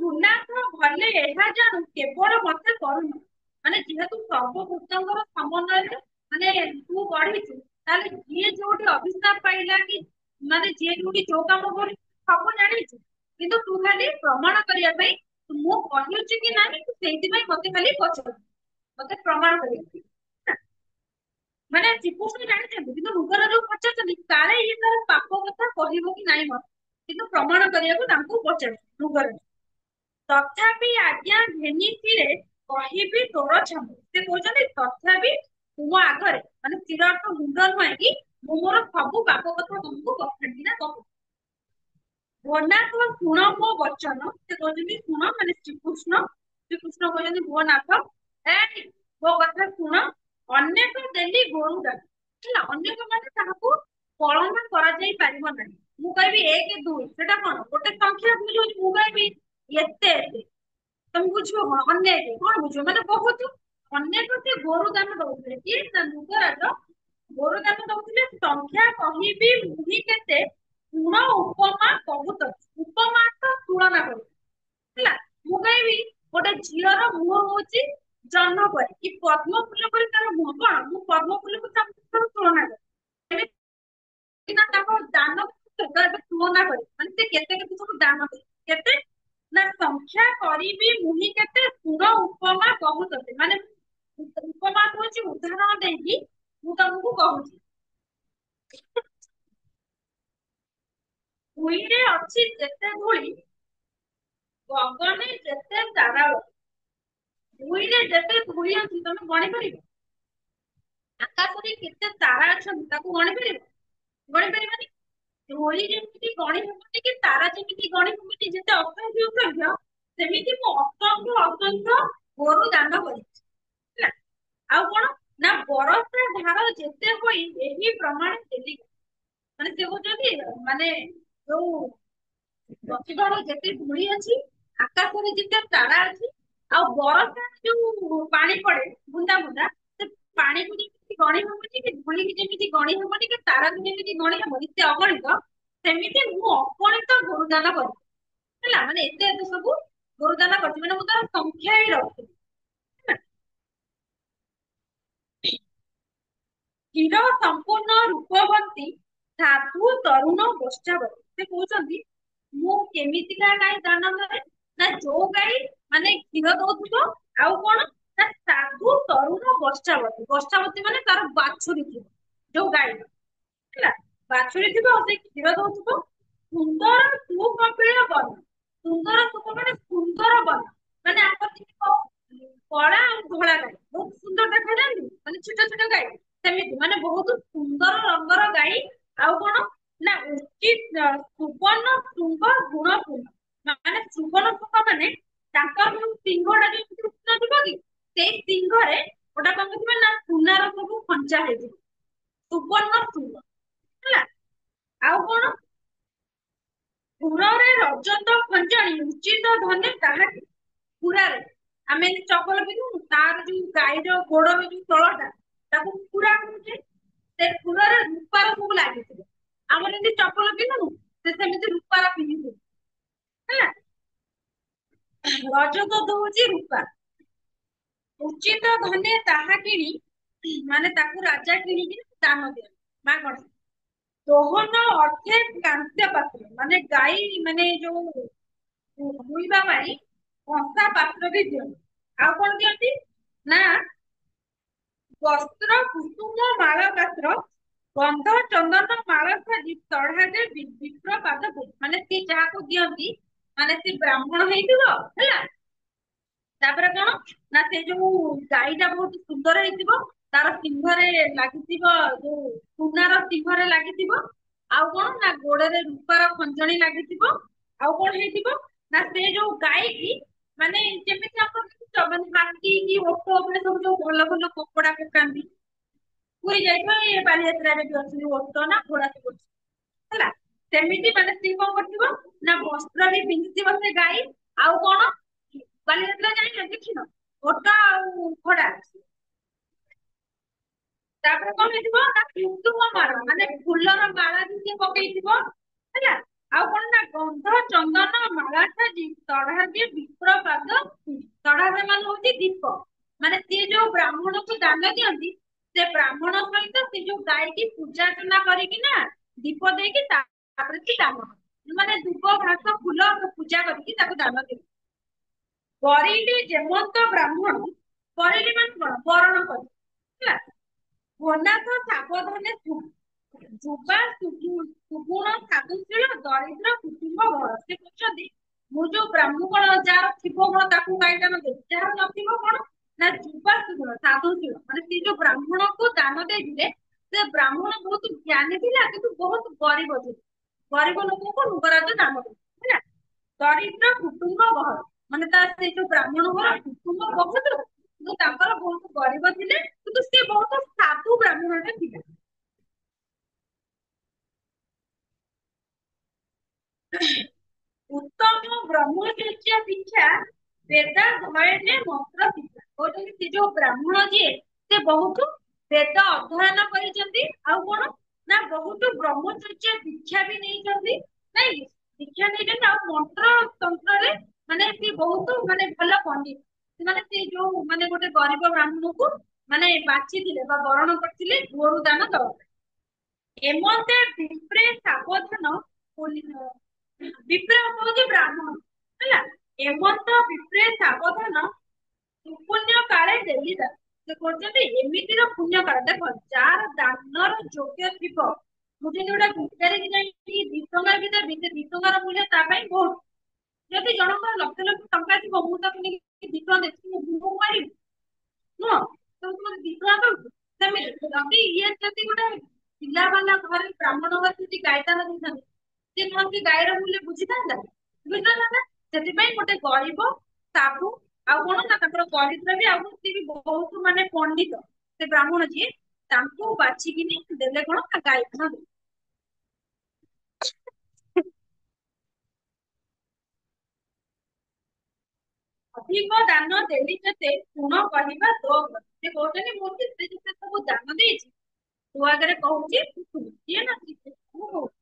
ପୁନାଥ ଭଲେ ଏହା ଜାଣୁ କେବଳ ମତେ କରୁନ ମାନେ ଯେହେତୁ ସର୍ବଭୂତଙ୍କର ସମନ୍ୱୟରେ ମାନେ ତୁ ଗଢିଛୁ ତାହେଲେ ଯିଏ ଯୋଉଠି ଅଭିଶାପ ପାଇଲା କି ମାନେ ଯିଏ ଯୋଉଠି ଯୋଉ କାମ କରି ସବୁ ଜାଣିଛୁ କିନ୍ତୁ ତୁ ଖାଲି ପ୍ରମାଣ କରିବା ପାଇଁ ମୁଁ କହିଛି କି ନାହିଁ ତୁ ସେଇଥିପାଇଁ ମତେ ଖାଲି ପଚାରୁ ମତେ ପ୍ରମାଣ କରିବାକୁ ମାନେ ଶ୍ରୀକୃଷ୍ଣ ଜାଣିଛନ୍ତି କିନ୍ତୁ ମୃଗର ଯୋଉ ପଚାରୁଛନ୍ତି କାଳେ ଇଏ ତାର ପାପ କଥା କହିବ କି ନାହିଁ ମତେ କିନ୍ତୁ ପ୍ରମାଣ କରିବାକୁ ତାଙ୍କୁ ପଚାରୁ ମୃଗର ତଥାପି ଆଜ୍ଞା ଘେନିଥିରେ କହିବି ତୋର ଛାମୁ ସେ କହୁଛନ୍ତି ତଥାପି ତୁମ ଆଗରେ ମାନେ ସ୍ଥିର ଅର୍ଥ ମୁଣ୍ଡ ନୁହେଁ କି ମୁଁ ମୋର ସବୁ ପାପ କଥା ତମକୁ କହିବି ନା କହୁ ଭୋନାଥ ଶୁଣ ମୋ ବଚନ ସେ କହୁଛନ୍ତି ଶୁଣ ମାନେ ଶ୍ରୀକୃଷ୍ଣ କହୁଛନ୍ତି ଭୋନାଥ ଏ ମୋ କଥା ଶୁଣ ଅନେକ ଦେଲି ଗୋରୁ ଗାଈ ହେଲା ଅନେକ ମାନେ ତାହାକୁ କଳନା କରାଯାଇ ପାରିବ ନାହିଁ। ମୁଁ କହିବି ଏକ ଦୁଇ ସେଟା କଣ ଗୋଟେ ସଂଖ୍ୟା ବୁଝଉଛି ମୁଁ କହିବି ଏତେ ଏତେ ତମେ ବୁଝିବ କଣ ଅନେକ କଣ ବୁଝିବ ମାନେ ବହୁତ ଅନେକ ସେ ଗୋରୁ ଦାନ ଦଉଥିଲେ କିଏ ନା ମୃଗରାଜ ଗୋରୁ ଦାନ ଦଉଥିଲେ ସଂଖ୍ୟା କହିବି ମୁହିଁ କେତେ ଗୁଣ ଉପମା ବହୁତ ଉପମା ତ ତୁଳନା କରୁ ହେଲା ମୁଁ କହିବି ଗୋଟେ ଝିଅର ମୁହଁ ହଉଛି ଜହ୍ନ ପରି କି ପଦ୍ମ ଫୁଲ ପରି ତାର ମୁହଁ କଣ ମୁଁ ପଦ୍ମ ଫୁଲକୁ ତା ସହିତ ତୁଳନା କରେ ନା ତାଙ୍କ ଦାନ ତୁଳନା କରି ମାନେ ସେ କେତେ କେତେ ସବୁ ଦାନ ଦେଇ କେତେ ନା ସଂଖ୍ୟା କରିବି ମୁହିଁ କେତେ ଗୁଣ ଉପମା ବହୁତ ମାନେ ଉପମା ହଉଛି ଉଦାହରଣ ଦେଇକି ମୁଁ ତମକୁ କହୁଛି ଭୂଇଁରେ ଅଛି ଯେତେ ଧୂଳି ଗଗନେ ଯେତେ ତାରା ଭୂଇଁରେ ଯେତେ ଧୂଳି ଅଛି ତମେ ଗଣିପାରିବ ଆକାଶରେ କେତେ ତାରା ଅଛନ୍ତି ତାକୁ ଗଣିପାରିବ ଗଣିପାରିବନି ଧୂଳି ଯେମିତି ଗଣି ହବନି କି ତାରା ଯେମିତି ଗଣି ହବନି ଯେତେ ଅସଂଖ୍ୟ ଅସଂଖ୍ୟ ସେମିତି ମୁଁ ଅସଂଖ୍ୟ ଅସଂଖ୍ୟ ଗୋରୁ ଦାନ କରିଛି ହେଲା ଆଉ କଣ ନା ବରଷା ଧାର ଯେତେ ହୋଇ ଏହି ପ୍ରମାଣ ଦେଲି ମାନେ ସେ କହୁଛନ୍ତି ମାନେ ଯୋଉ ପୃଥିବୀର ଯେତେ ଧୂଳି ଅଛି ଆକାଶରେ ଯେତେ ତାରା ଅଛି ଆଉ ବରଷା ଯୋଉ ପାଣି ପଡେ ବୁନ୍ଦା ବୁନ୍ଦା ସେ ପାଣିକୁ ଯେମିତି ଗଣି ହବନି କି ଧୂଳିକି ଯେମିତି ଗଣି ହବନି କି ତାରାକୁ ଯେମିତି ଗଣି ହବନି ସେ ଅଗଣିତ ସେମିତି ମୁଁ ଅଗଣିତ ଗୋରୁଦାନ କରିଛି ହେଲା ମାନେ ଏତେ ଏତେ ସବୁ ଗୋରୁଦାନ କରିଛି ମାନେ ମୁଁ ତାର ସଂଖ୍ୟା ହିଁ ରଖିଛି ଚିର ସମ୍ପୂର୍ଣ୍ଣ ରୂପବନ୍ତୀ ସାଧୁ ତରୁଣ ଗୋଷ୍ଠାବତୀ ସେ କହୁଛନ୍ତି ମୁଁ କେମିତିକା ଗାଈ ଦାନ କରେ ନା ଯୋଉ ଗାଈ ମାନେ କ୍ଷୀର ଦଉଥିବ ଆଉ କଣ ନା ସାଧୁ ତରୁଣ ଗୋଷ୍ଠାବତୀ ମାନେ ତାର ବାଛୁରୀ ଥିବ ଯୋଉ ଗାଈ ହେଲା ବାଛୁରୀ ଥିବ ଆଉ ସେ କ୍ଷୀର ଦଉଥିବ ସୁନ୍ଦର ସୁକପିଳ ବନ ସୁନ୍ଦର ସୁକ ମାନେ ସୁନ୍ଦର ବନ ମାନେ ଆମର ଯେମିତି କଳା ଆଉ ଧଳା ଗାଈ ବହୁତ ସୁନ୍ଦର ଦେଖାଯାଆନ୍ତି ମାନେ ଛୋଟ ଛୋଟ ଗାଈ ସେମିତି ମାନେ ବହୁତ ସୁନ୍ଦର ରଙ୍ଗର ଗାଈ ଆଉ କଣ ନା ଉଚିତ ସୁବର୍ଣ୍ଣ ଶୃଙ୍ଗ ଗୁଣପୂର୍ଣ୍ଣ ମାନେ ସୁବର୍ଣ୍ଣ ଶୃଙ୍ଗ ମାନେ ତାଙ୍କର ଯୋଉ ସିଂହଟା ଯୋଉ କୃଷ୍ଣ ଥିବ କି ସେଇ ସିଂହରେ ଗୋଟା କଣ ଥିବ ନା ସୁନାର ସବୁ ଖଞ୍ଜା ହେଇଥିବ ସୁବର୍ଣ୍ଣ ଶୃଙ୍ଗ ହେଲା ଆଉ କଣ ପୁରରେ ରଜତ ଖଞ୍ଜଣି ଉଚିତ ଧନେ ତାହା ପୁରାରେ ଆମେ ଏମିତି ଚପଲ ପିନ୍ଧୁ ତାର ଯୋଉ ଗାଈର ଗୋଡର ଯୋଉ ତଳଟା ତାକୁ ପୁରା କହୁଛେ ସେ ପୁରରେ ରୂପାର ସବୁ ଲାଗିଥିବ ଆମର ଯେମିତି ଚପଲ ପିନ୍ଧୁନୁ ସେ ସେମିତି ରୂପାର ପିନ୍ଧିଥିବ ହେଲା ରଜତ ଦଉଛି ରୂପା ଉଚିତ ଧନେ ତାହା କିଣି ମାନେ ତାକୁ ରାଜା କିଣିକି ଦାନ ଦିଅନ୍ତି ମାଗଣା ଦୋହନ ଅର୍ଥେ କାଂସ୍ୟ ପାତ୍ର ମାନେ ଗାଈ ମାନେ ଯୋଉ ଧୋଇବା ପାଇଁ କଂସା ପାତ୍ର ବି ଦିଅନ୍ତି ଆଉ କଣ ଦିଅନ୍ତି ନା ବସ୍ତ୍ର କୁସୁମ ମାଳ ପାତ୍ର ଗନ୍ଧ ଚନ୍ଦନ ମାଳ ସାଜି ଚଢାରେ ବିପ୍ର ପାଦ ମାନେ ସିଏ ଯାହାକୁ ଦିଅନ୍ତି ମାନେ ସେ ବ୍ରାହ୍ମଣ ହେଇଥିବ ହେଲା ତାପରେ କଣ ନା ସେ ଯୋଉ ଗାଈଟା ବହୁତ ସୁନ୍ଦର ହେଇଥିବ ତାର ସିଂହରେ ଲାଗିଥିବ ଯୋଉ ସୁନାର ସିଂହରେ ଲାଗିଥିବ। ଆଉ କଣ ନା ଗୋଡରେ ରୂପାର ଖଞ୍ଜଣି ଲାଗିଥିବ। ଆଉ କଣ ହେଇଥିବ ନା ସେ ଯୋଉ ଗାଈ କି ମାନେ ଯେମିତି ଆପଣ ଦେଖିଛ ମାନେ ହାତୀ କି ଓଟ ଉପରେ ସବୁ ଯୋଉ ଭଲ ଭଲ କପଡା ପକାନ୍ତି। ପୁରୀ ଯାଇଥିବ ଏ ବାଲିଯାତ୍ରାରେ ବି ଅଛନ୍ତି ଓଟ ନା ଘୋଡା ସବୁ ଅଛି ହେଲା। ସେମିତି ମାନେ ସିଏ କଣ କରିଥିବ ନା ବସ୍ତ୍ର ବି ପିନ୍ଧିଥିବ ସେ ଗାଈ। ଆଉ କଣ ବାଲିଯାତ୍ରା ଯାଇନ ଦେଖିନ ଓଟ ଆଉ ଘୋଡା। ତାପରେ କଣ ହେଇଥିବ ନା କୁସୁମ ମାଳ ମାନେ ଫୁଲର ମାଳା ବି ସିଏ ପକେଇଥିବ ହେଲା। ଆଉ କଣ ନା ଗନ୍ଧ ଚନ୍ଦନ ମାଳା ସାଜି ତଢାରେ ବିପ୍ର ପାଦ ତଢାରେ ମାନେ ହଉଛି ଦୀପ। ମାନେ ସିଏ ଯୋଉ ବ୍ରାହ୍ମଣକୁ ଦାନ ଦିଅନ୍ତି ସେ ବ୍ରାହ୍ମଣ ସହିତ ସେ ଯୋଉ ଗାଈକି ପୂଜା ଅର୍ଚ୍ଚନା କରିକି ନା ଦୀପ ଦେଇକି ତାପରେ ସେ ଦାନ ମାନେ ଧୂପ ଘାସ ଫୁଲ ପୂଜା କରିକି ତାକୁ ଦାନ ଦେବେ। ବରିଲେ ଯେମନ୍ତ ବ୍ରାହ୍ମଣ ବରିଲି ମାନେ କଣ ବରଣ କରି ହେଲା। ଅନାଥ ସାବଧାନେ ଯୁବା ସୁଗୁଣ ସାଧୁଶୀଳ ଦରିଦ୍ର କୁଟୁମ୍ବ ଘର ସେ କହୁଛନ୍ତି ମୁଁ ଯୋଉ ବ୍ରାହ୍ମଣ ଯାହାର ଥିବ କଣ ତାକୁ ଗାଈ ଦାନ ଦେବି ଯାହାର ନଥିବ କଣ ନା ଯୁବା ସୁଗୁଣ ସାଧୁଶୀଳ ମାନେ ସେ ଯୋଉ ବ୍ରାହ୍ମଣକୁ ଦାନ ଦେଇଥିଲେ ସେ ବ୍ରାହ୍ମଣ ବହୁତ ଜ୍ଞାନୀ ଥିଲା କିନ୍ତୁ ବହୁତ ଗରିବ ଥିଲା। ଗରିବ ଲୋକଙ୍କୁ ଲିଙ୍ଗରାଜ ଦାନ ଦେଲେ ହେଲା। ଦରିଦ୍ର କୁଟୁମ୍ବ ଗହଳ ମାନେ ତା ସେ ଯୋଉ ବ୍ରାହ୍ମଣ ଘର କୁଟୁମ୍ବ ବହୁତ କିନ୍ତୁ ତାଙ୍କର ବହୁତ ଗରିବ ଥିଲେ କିନ୍ତୁ ସିଏ ବହୁତ ସାଧୁ ବ୍ରାହ୍ମଣଟେ ଥିଲେ। ଉତ୍ତମ ବ୍ରହ୍ମଚର୍ଯ୍ୟ ଶିକ୍ଷା ବେଦା ଧୟନେ ମନ୍ତ୍ର ଶିକ୍ଷା କହୁଛନ୍ତି ସେ ଯୋଉ ବ୍ରାହ୍ମଣ ଯିଏ ସେ ବହୁତ ବେଦ ଅଧ୍ୟୟନ କରିଛନ୍ତି ଆଉ କଣ ନା ବହୁତ ବ୍ରହ୍ମଚର୍ଯ୍ୟ ଦୀକ୍ଷା ବି ନେଇଛନ୍ତି ନାଇଁ ଦୀକ୍ଷା ନେଇଛନ୍ତି ଆଉ ମନ୍ତ୍ର ତନ୍ତ୍ରରେ ମାନେ ସେ ବହୁତ ମାନେ ଭଲ ପଣ୍ଡିତ। ସେମାନେ ସେ ଯୋଉ ମାନେ ଗୋଟେ ଗରିବ ବ୍ରାହ୍ମଣକୁ ମାନେ ବାଛିଥିଲେ ବା ବରଣ କରିଥିଲେ ଗୋରୁ ଦାନ ଦବା ପାଇଁ। ଏମତେ ବିପ୍ରେ ସାବଧାନ ବିପ୍ର ହଉଛି ବ୍ରାହ୍ମଣ ହେଲା। ଏମନ୍ତ ବିପ୍ରେ ସାବଧାନ ସୁପୁଣ୍ୟ କାଳେ ଦେଲିଦା ସେ କହୁଛନ୍ତି ଏମିତିର ପୁଣ୍ୟ କାଳ ଦେଖ ଯାହାର ଦାନର ଯୋଗ୍ୟ ଥିବ ମୁଁ ଯଦି ଗୋଟେ ଭିକାରିକି ଯାଇକି 2 ଟଙ୍କା ବି ଦେବି ସେ 2 ଟଙ୍କାର ମୂଲ୍ୟ ତା ପାଇଁ ବହୁତ। ଯଦି ଜଣଙ୍କର ଲକ୍ଷ ଲକ୍ଷ ଟଙ୍କା ଥିବ ମୁଁ ତାକୁ ନେଇକି 2 ଟଙ୍କା ଦେବି ମୁଁ ଭୁଲକୁ ମାରିବି ନୁହଁ ତ ତୁ ମତେ 2 ଟଙ୍କା ଦଉଛୁ ସେମିତି ଯଦି ଇଏ ଯଦି ଗୋଟେ ପିଲା ବାଲା ଘରେ ବ୍ରାହ୍ମଣ ଘରେ ଯଦି ଗାଈ ଦାନ ଦେଇଥାନ୍ତି ସେ କଣ କି ଗାଈର ମୂଲ୍ୟ ବୁଝିଥାନ୍ତା ବୁଝିନଥାନ୍ତା ସେଥିପାଇଁ ଗୋଟେ ଗରିବ ସାଧୁ ଆଉ କଣ ନା ତାଙ୍କର ଦରିଦ୍ର ବି ଆଉ ସିଏ ବି ବହୁତ ମାନେ ପଣ୍ଡିତ ସେ ବ୍ରାହ୍ମଣ ଯିଏ ତାଙ୍କୁ ବାଛିକିନି ଦେଲେ କଣ ନା ଗାଈ ଦାନ ଦେଲେ। ଅଧିକ ଦାନ ଦେଲି ଯେତେ ଗୁଣ କହିବା ତୋ ଘର। ସେ କହୁଛନ୍ତି ମୁଁ ଯେତେ ଯେତେ ସବୁ ଦାନ ଦେଇଛି ତୋ ଆଗରେ କହୁଛି ତୁ ଶୁଣୁ କିଏ ନା ମୁଁ କହୁଛି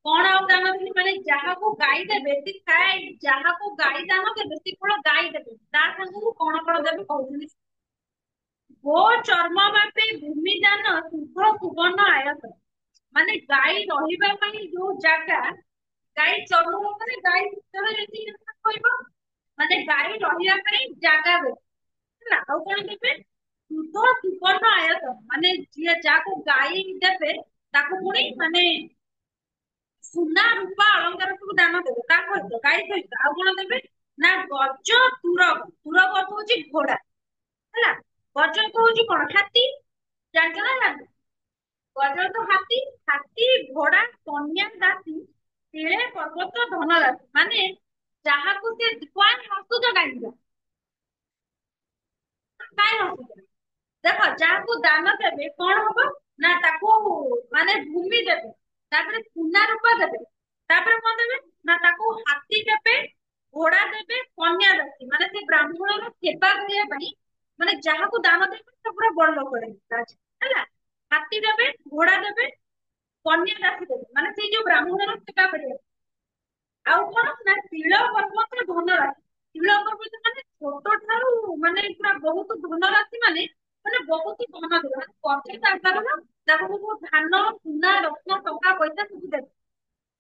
କଣ ଆଉ ଦାନ ଦେଲି ମାନେ ଯାହାକୁ ଗାଈ ଦେବେ ସେ ଥାଏ ଯାହାକୁ ଗାଈ ଦାନ ଦେବେ ସେ କେବଳ ଗାଈ ଦେବେ ତା ସାଙ୍ଗକୁ କଣ କଣ ଦେବେ କହୁଛନ୍ତି ଗୋ ଚର୍ମ ମାପେ ଭୂମି ଦାନ ଶୁଦ୍ଧ ସୁବର୍ଣ୍ଣ ଆୟତ ମାନେ ଗାଈ ରହିବା ପାଇଁ ଯୋଉ ଜାଗା ଗାଈ ଚର୍ମ ମାନେ ଗାଈ ଭିତରେ ଯେତିକି କହିବ ମାନେ ଗାଈ ରହିବା ପାଇଁ ଜାଗା ଦେବେ ହେଲା ଆଉ କଣ ଦେବେ ଶୁଦ୍ଧ ସୁବର୍ଣ୍ଣ ଆୟତ ମାନେ ଯିଏ ଯାହାକୁ ଗାଈ ଦେବେ ତାକୁ ପୁଣି ମାନେ ସୁନା ରୂପା ଅଳଙ୍କାର ସବୁ ଦାନ ଦେବେ ତା ସହିତ ଗାଈ ସହିତ ଆଉ କଣ ଦେବେ ନା ଗଜ ତୁରଗ ତୁରଗ ହଉଛି ଘୋଡା ହେଲା ଗଜକୁ ହଉଛି କଣ ହାତୀ ଜାଣିଛ ନା ଜାଣିନ ଗଜ ତ ହାତୀ ହାତୀ ଘୋଡା କନ୍ୟା ଦାସୀ ତିଳେ ପର୍ବତ ଧନ ରାଶି ମାନେ ଯାହାକୁ ସେ କାଇଁ ହସୁଛ କାହିଁକି କାଇଁ ହସୁଛ ଦେଖ ଯାହାକୁ ଦାନ ଦେବେ କଣ ହବ ନା ତାକୁ ମାନେ ଭୂମି ଦେବେ ତାପରେ ସୁନା ରୂପା ଦେବେ ତାପରେ କଣ ଦେବେ ନା ତାକୁ ହାତୀ ଦେବେ ଘୋଡା ଦେବେ କନ୍ୟା ଦାସୀ ମାନେ ସେ ବ୍ରାହ୍ମଣର ସେବା କରିବା ପାଇଁ ମାନେ ଯାହାକୁ ଦାନ ଦେବେ ସେ ପୁରା ବଡ ଲୋକ ହେଲା ହାତୀ ଦେବେ ଘୋଡା ଦେବେ କନ୍ୟା ଦାସୀ ଦେବେ ମାନେ ସେଇ ଯୋଉ ବ୍ରାହ୍ମଣର ସେବା କରିବେ ଆଉ କଣ ନା ତିଳ ପର୍ବତ ଧନ ରାଶି ତିଳ ପର୍ବତ ମାନେ ଛୋଟ ଠାରୁ ମାନେ ପୁରା ବହୁତ ଧନ ରାଶି ମାନେ ବହୁତ ଧନ ଦେବେ ମାନେ ପଚାଶ ଆକାରର ତାକୁ ସବୁ ଧାନ ସୁନା ରତ୍ନ ଟଙ୍କା ପଇସା ସବୁ ଦେବେ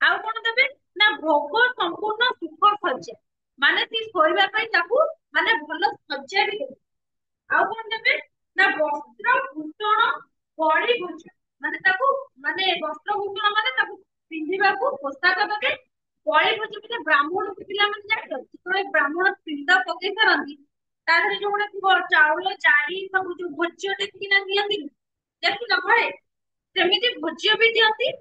ଆଉ କଣ ଦେବେ ନା ଭୋଗ ସମ୍ପୂର୍ଣ୍ଣ ସୁଖ ସଜ୍ଜା ମାନେ ସେ ଶୋଇବା ପାଇଁ ତାକୁ ମାନେ ଭଲ ଶଯ୍ୟା ବି ଦେବେ ଆଉ କଣ ଦେବେ ନା ବସ୍ତ୍ର ଭୂଷଣ ବଳି ଭୂଷଣ ମାନେ ତାକୁ ମାନେ ବସ୍ତ୍ର ଭୂଷଣ ମାନେ ତାକୁ ପିନ୍ଧିବାକୁ ପୋଷାକ ଦେବେ ବଳି ଭୋଜି ମାନେ ବ୍ରାହ୍ମଣ ପିଲାମାନେ ଜାଣିଛ ଯେତେବେଳେ ବ୍ରାହ୍ମଣ ପିଣ୍ଡ ପକେଇ ସାରନ୍ତି ତା ଦେହରେ ଯୋଉ ଗୋଟେ ଥିବ ଚାଉଳ ଜାଇ ସବୁ ଯୋଉ ଭୋଜ୍ୟ ଦେଖିକିନା ଦିଅନ୍ତି ଦେଖିନ ଘରେ, ସେମିତି ଭୋଜ୍ୟ ବି ଦିଅନ୍ତି।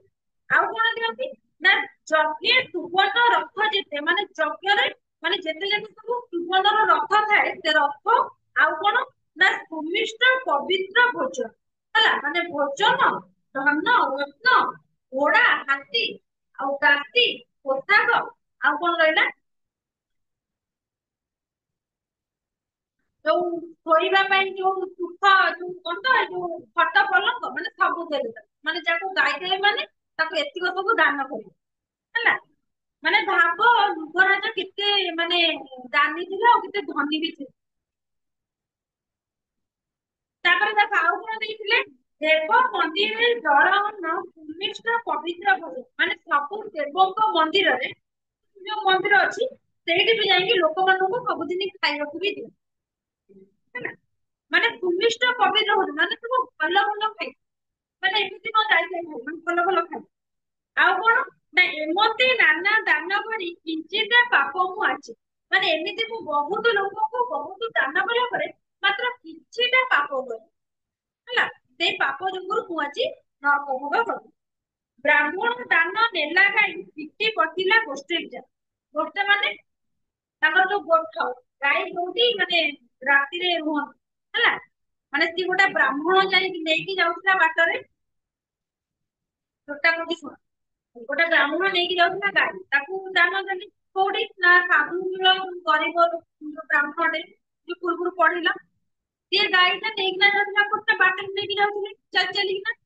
ଆଉ କଣ ଦିଅନ୍ତି ନା ଯଜ୍ଞେ ସୁବର୍ଣ୍ଣ ରଥ ଯେତେ ମାନେ ଯଜ୍ଞରେ ମାନେ ଯେତେ ଯେତେ ସବୁ ସୁବର୍ଣ୍ଣର ରଥ ଥାଏ ସେ ରଥ ଆଉ କଣ ନା ସୁମିଷ୍ଟ ପବିତ୍ର ଭୋଜନ ହେଲା ମାନେ ଭୋଜନ ଧନ ରତ୍ନ ଘୋଡା ହାତୀ ଆଉ ଗାଦି ପୋଷାକ ଆଉ କଣ ରହିଲା ଯୋଉ ଶୋଇବା ପାଇଁ ଯୋଉ ସୁଖ ଯୋଉ କଣ ତ ଯୋଉ ଖଟ ପଲଙ୍କ ମାନେ ସବୁ ଦେଲେ ମାନେ ଯାକୁ ଗାଇଦେଲେ ମାନେ ତାକୁ ଏତିକ ସବୁ ଦାନ କରିବେ ହେଲା। ମାନେ ଭାବ ଯୁବରାଜ କେତେ ମାନେ ଦାନୀ ଥିଲା ଆଉ କେତେ ଧନୀ ବି ଥିଲା। ତାପରେ ଦେଖ ଆଉ କଣ ଦେଇଥିଲେ ଦେବ ମନ୍ଦିରରେ ଜଳଅନ୍ନ ଭୂମିଷ୍ଠ ପବିତ୍ର ଭୋଜନ ମାନେ ସବୁ ଦେବଙ୍କ ମନ୍ଦିରରେ ଯୋଉ ମନ୍ଦିର ଅଛି ସେଇଠି ବି ଯାଇକି ଲୋକମାନଙ୍କୁ ସବୁଦିନ ଖାଇବାକୁ ବି ଦିଅ ହେଲା। ମାନେ ଭୂମିଷ୍ଠ ପବିତ୍ର ଭୋଜନ ମାନେ ସବୁ ଭଲ ଭଲ ଖାଇ ମାନେ ଏମିତି କଣ ଯାଇଥାଏ ମାନେ ଭଲ ଭଲ ଖାଇ ଆଉ କଣ ନା ଏମତି ନାନା ଦାନ କରି କିଞ୍ଚିତ ପାପ ମୁଁ ଅଛି ମାନେ ଏମିତି ମୁଁ ବହୁତ ଲୋକଙ୍କୁ ବହୁତ ଦାନ କରିବା ପରେ ମାତ୍ର କିଛିଟା ପାପ କରେ ହେଲା ସେଇ ପାପ ଯୋଗୁରୁ ମୁଁ ଆଜି ନରକ ଭୋଗ କରୁଛି। ବ୍ରାହ୍ମଣ ଦାନ ନେଲା ଗାଈ ପିଟି ପଶିଲା ଗୋଷ୍ଠୀ ଗୋଟେ ମାନେ ତାଙ୍କର ଯୋଉ ଗୋଠ ଗାଈ ଯୋଉଠି ମାନେ ରାତିରେ ରୁହନ୍ତି ହେଲା ମାନେ ସିଏ ଗୋଟେ ବ୍ରାହ୍ମଣ ଯାଇକି ନେଇକି ଯାଉଥିଲା ବାଟରେ ଯୋଉଟା କୋଉଠି ଶୁଣ ଗୋଟେ ବ୍ରାହ୍ମଣ ନେଇକି ଯାଉଥିଲା ଗାଈ ତାକୁ ଦାନ ଦେଲି କୋଉଠି ନା ସାଧୁ ମୂଳ ଗରିବ ବ୍ରାହ୍ମଣଟେ ଯୋଉ ପୂର୍ବରୁ ପଢିଲା ସିଏ ଗାଈଟା ନେଇକିନା ଯାଉଥିଲା ଗୋଟେ ବାଟରେ ନେଇକି ଯାଉଥିଲେ ଚାଲି ଚାଲିକିନା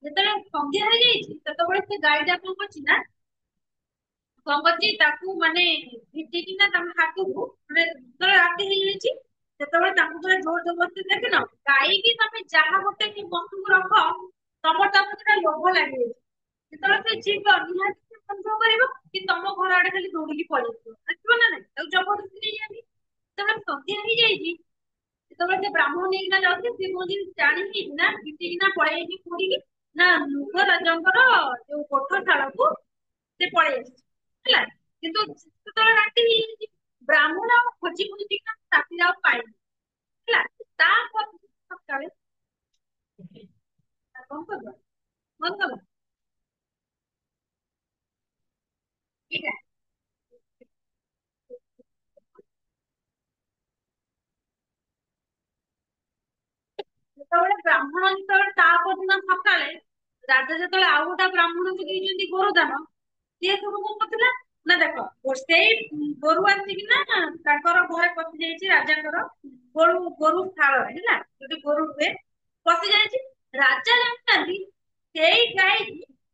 ଯେତେବେଳେ ସନ୍ଧ୍ୟା ହେଇଯାଇଛି ସେତେବେଳେ ସେ ଗାଈଟା କଣ କରୁଛି ନା କଣ କରୁଛି ତାକୁ ମାନେ ଭିଟିକିନା ତାଙ୍କ ହାତକୁ ମାନେ ଯେତେବେଳେ ରାତି ହେଇଯାଇଛି ସେତେବେଳେ ତାଙ୍କୁ ପୁରା ଜୋର ଜବରଦସ୍ତି ଦେଖିନ ଗାଈକି ତମେ ଯାହା ଗୋଟେ ବସ୍ତୁକୁ ରଖ ତମର ତାକୁ ସେଟା ଲୋଭ ଲାଗିଯାଇଛି ଯେତେବେଳେ ସେ ଯିବ ନିହାତି ସେ କଣ କରିବ କି ତମ ଘର ଆଡେ ଖାଲି ଦୌଡିକି ପଳେଇଥିବ ଆସିବ ନା ନାଇଁ ତାକୁ ଜବରଦସ୍ତି ନେଇଯାନ୍ତି ଯେତେବେଳେ ସନ୍ଧ୍ୟା ହେଇଯାଇଛି ଯେତେବେଳେ ସେ ବ୍ରାହ୍ମଣ ନେଇକିନା ଯାଉଛି ସେ କହନ୍ତି ଜାଣିକି ନା ପିଟିକିନା ପଳେଇଯାଇଛି କୋଉଠିକି ନା ମୃଗ ରାଜଙ୍କର ଯୋଉ କୋଠ ଶାଳକୁ ସେ ପଳେଇ ଆସିଛି ହେଲା କିନ୍ତୁ ସେତେବେଳେ ରାତି ହେଇଯାଇଛି ବ୍ରାହ୍ମଣ ଆଉ ଖୋଜି ଖୋଜିକିନା ରାତିରେ ଆଉ ପାଇନି ହେଲା ତାପରେ ସକାଳେ କଣ କରିବ କଣ କଲ ଏଇଟା ଯେତେବେଳେ ବ୍ରାହ୍ମଣ ଯେତେବେଳେ ତା ପରଦିନ ସକାଳେ ରାଜା ଯେତେବେଳେ ଆଉ ଗୋଟେ ବ୍ରାହ୍ମଣଙ୍କୁ ଦେଇଛନ୍ତି ଗୋରଦାନ ସିଏ ସବୁ କଣ କରୁଥିଲା ନା ଦେଖ ସେଇ ଗୋରୁ ଆସିକିନା ତାଙ୍କର ଘରେ ପଶି ଯାଇଛି ରାଜାଙ୍କର ଗୋରୁ ଶାଳରେ ହେଲା ଯୋଉଠି ଗୋରୁ ରୁହେ ପଶି ଯାଇଛି ରାଜା ଜାଣିନାହାନ୍ତି ସେଇ ଗାଈ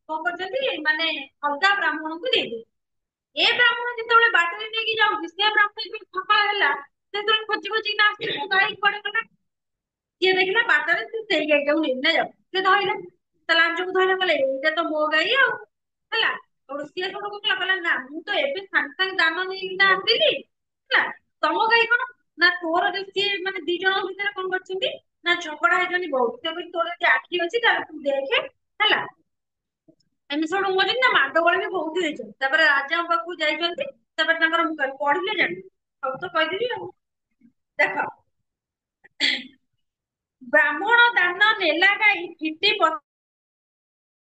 କଣ କରୁଛନ୍ତି ମାନେ ଅଲଗା ବ୍ରାହ୍ମଣଙ୍କୁ ଦେଇଦେବେ ଏ ବ୍ରାହ୍ମଣ ଯେତେବେଳେ ବାଟରେ ନେଇକି ଯାଉଛି ସେ ବ୍ରାହ୍ମଣ ଯେତେବେଳେ ସକାଳ ହେଲା ସେତେବେଳେ ଖୋଜି ଖୋଜିକିନା ଆସିଛି ମୋ ଗାଈ କୁଆଡେ ଗଲା କିଏ ଦେଖିଲା ବାଟରେ ସେ ସେଇ ଗାଈଟାକୁ ନେଇକିନା ଯାଉ ସେ ଧଇଲା ତା ଲାଞ୍ଜକୁ ଧଇଲା କହିଲେ ଏଇଟା ତ ମୋ ଗାଈ ଆଉ ହେଲା ଆଉ ସିଏ କଣ କହୁଥିଲା କହିଲା ନା ମୁଁ ତ ଏବେ ସାଙ୍ଗେ ସାଙ୍ଗେ ଦାନ ନେଇକିନା ଆସିଲି ହେଲା ତମ ଗାଈ କଣ ନା ତୋର ଯଦି ସିଏ ମାନେ ଦି ଜଣଙ୍କ ଭିତରେ କଣ କରିଛନ୍ତି ନା ଝଗଡା ହେଇଛନ୍ତି ବହୁତ ସେ କହିଛି ତୋର ଯଦି ଆଖି ଅଛି ତାହେଲେ ତୁ ଦେଖେ ହେଲା ଏମିତି ସବୁ କହୁଛନ୍ତି ନା ମାଡଗୋଳ ବି ବହୁତ ହେଇଛନ୍ତି ତାପରେ ରାଜାଙ୍କ ପାଖକୁ ଯାଇଛନ୍ତି ତାପରେ ତାଙ୍କର ପଢିଲେ ଜାଣିବେ ସବୁ ତ କହିଦେବି ଆଉ ଦେଖ ବ୍ରାହ୍ମଣ ଦାନ ନେଲା ଗାଈ ଫିଟି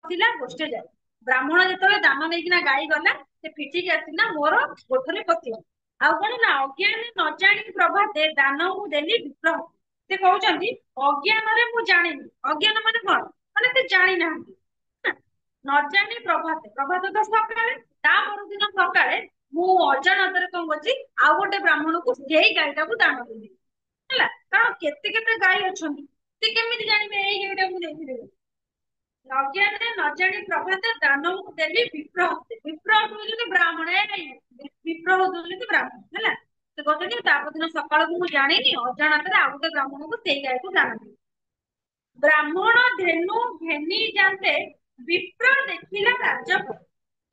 ଥିଲା ଗୋଷ୍ଠୀ ଯାଏ ବ୍ରାହ୍ମଣ ଯେତେବେଳେ ଦାନ ନେଇକିନା ଗାଈ ଗଲା ସେ ଫିଟିକି ଆସିକିନା ମୋର ଗୋଠରେ ପଶିବ ଆଉ କଣ ନା ଅଜ୍ଞାନ ନ ଜାଣି ପ୍ରଭାତେ ଦାନ ମୁଁ ଦେଲି ବିପ୍ରହ ସେ କହୁଛନ୍ତି ଅଜ୍ଞାନରେ ମୁଁ ଜାଣିନି ଅଜ୍ଞାନ ମାନେ କଣ ମାନେ ସେ ଜାଣିନାହାନ୍ତି ନ ଜାଣି ପ୍ରଭାତ ପ୍ରଭାତ ତ ସକାଳେ ତା ପରଦିନ ସକାଳେ ମୁଁ ଅଜାଣତରେ କଣ କରୁଛି ଆଉ ଗୋଟେ ବ୍ରାହ୍ମଣକୁ ସେଇ ଗାଈଟାକୁ ଦାନ ଦେଲି ହେଲା କାରଣ କେତେ କେତେ ଗାଈ ଅଛନ୍ତି ସେ କେମିତି ଜାଣିବେ ଏଇ ଗାଈଟାକୁ ଦେଇଥିଲେ ଅଜ୍ଞାନରେ ନ ଜାଣି ପ୍ରଭାତ ଦାନ ମୁଁ ଦେଲି ବିପ୍ର ବିପ୍ର ହଉଛନ୍ତି ବ୍ରାହ୍ମଣ ବିପ୍ର ହଉଛନ୍ତି ବ୍ରାହ୍ମଣ ହେଲା ସେ କହୁଛନ୍ତି ତାପର ଦିନ ସକାଳକୁ ମୁଁ ଜାଣିନି ଅଜାଣତରେ ଆଉ ଗୋଟେ ବ୍ରାହ୍ମଣକୁ ସେଇ ଗାଈକୁ ଦାନ ଦେଲି ବ୍ରାହ୍ମଣ ଧେନୁ ଘେନି ଯାନ୍ତେ ବିପ୍ର ଦେଖିଲା ରାଜପରି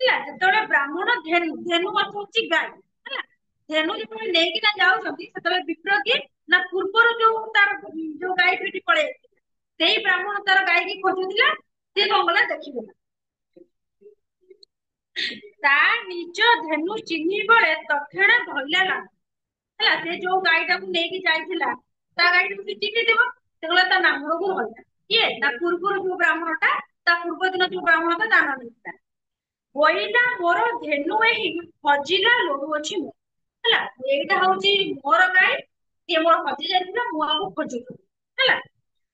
ହେଲା ଯେତେବେଳେ ବ୍ରାହ୍ମଣ ଧେନୁ ଧେନୁ ଅର୍ଥ ହଉଛି ଗାଈ ହେଲା ଧେନୁ ଯେତେବେଳେ ନେଇକିନା ଯାଉଛନ୍ତି ସେତେବେଳେ ବିପ୍ର କିଏ ନା ପୂର୍ବରୁ ଯୋଉ ତାର ଯୋଉ ଗାଈ ଫିଟି ପଳେଇ ସେଇ ବ୍ରାହ୍ମଣ ତାର ଗାଈକି ଖୋଜୁଥିଲା ସିଏ କଣ କଲା ଦେଖିଦେଲା ତା ନିଜ ଧେନୁ ଚିହ୍ନି ବଳେ ତକ୍ଷଣା ଧଇଲା ଲାଭ ହେଲା ସେ ଯୋଉ ଗାଈଟାକୁ ନେଇକି ଯାଇଥିଲା ତା ଗାଈଟାକୁ ସେ ଚିହ୍ନିଥିବ ସେ କହିଲା ତା ନାମକୁ ହଇଲା କିଏ ତା ପୂର୍ବରୁ ଯୋଉ ବ୍ରାହ୍ମଣଟା ତା ପୂର୍ବ ଦିନ ଯୋଉ ବ୍ରାହ୍ମଣଟା ଦାନ ଦେଇଥିଲା କହିଲା ମୋର ଧେନୁ ଏହି ହଜିଲା ଲଢୁଅଛି ମୁଁ ହେଲା ଏଇଟା ହଉଛି ମୋର ଗାଈ ସିଏ ମୋର ହଜି ଯାଇଥିଲା ମୁଁ ଆକୁ ଖୋଜୁଥିଲି ହେଲା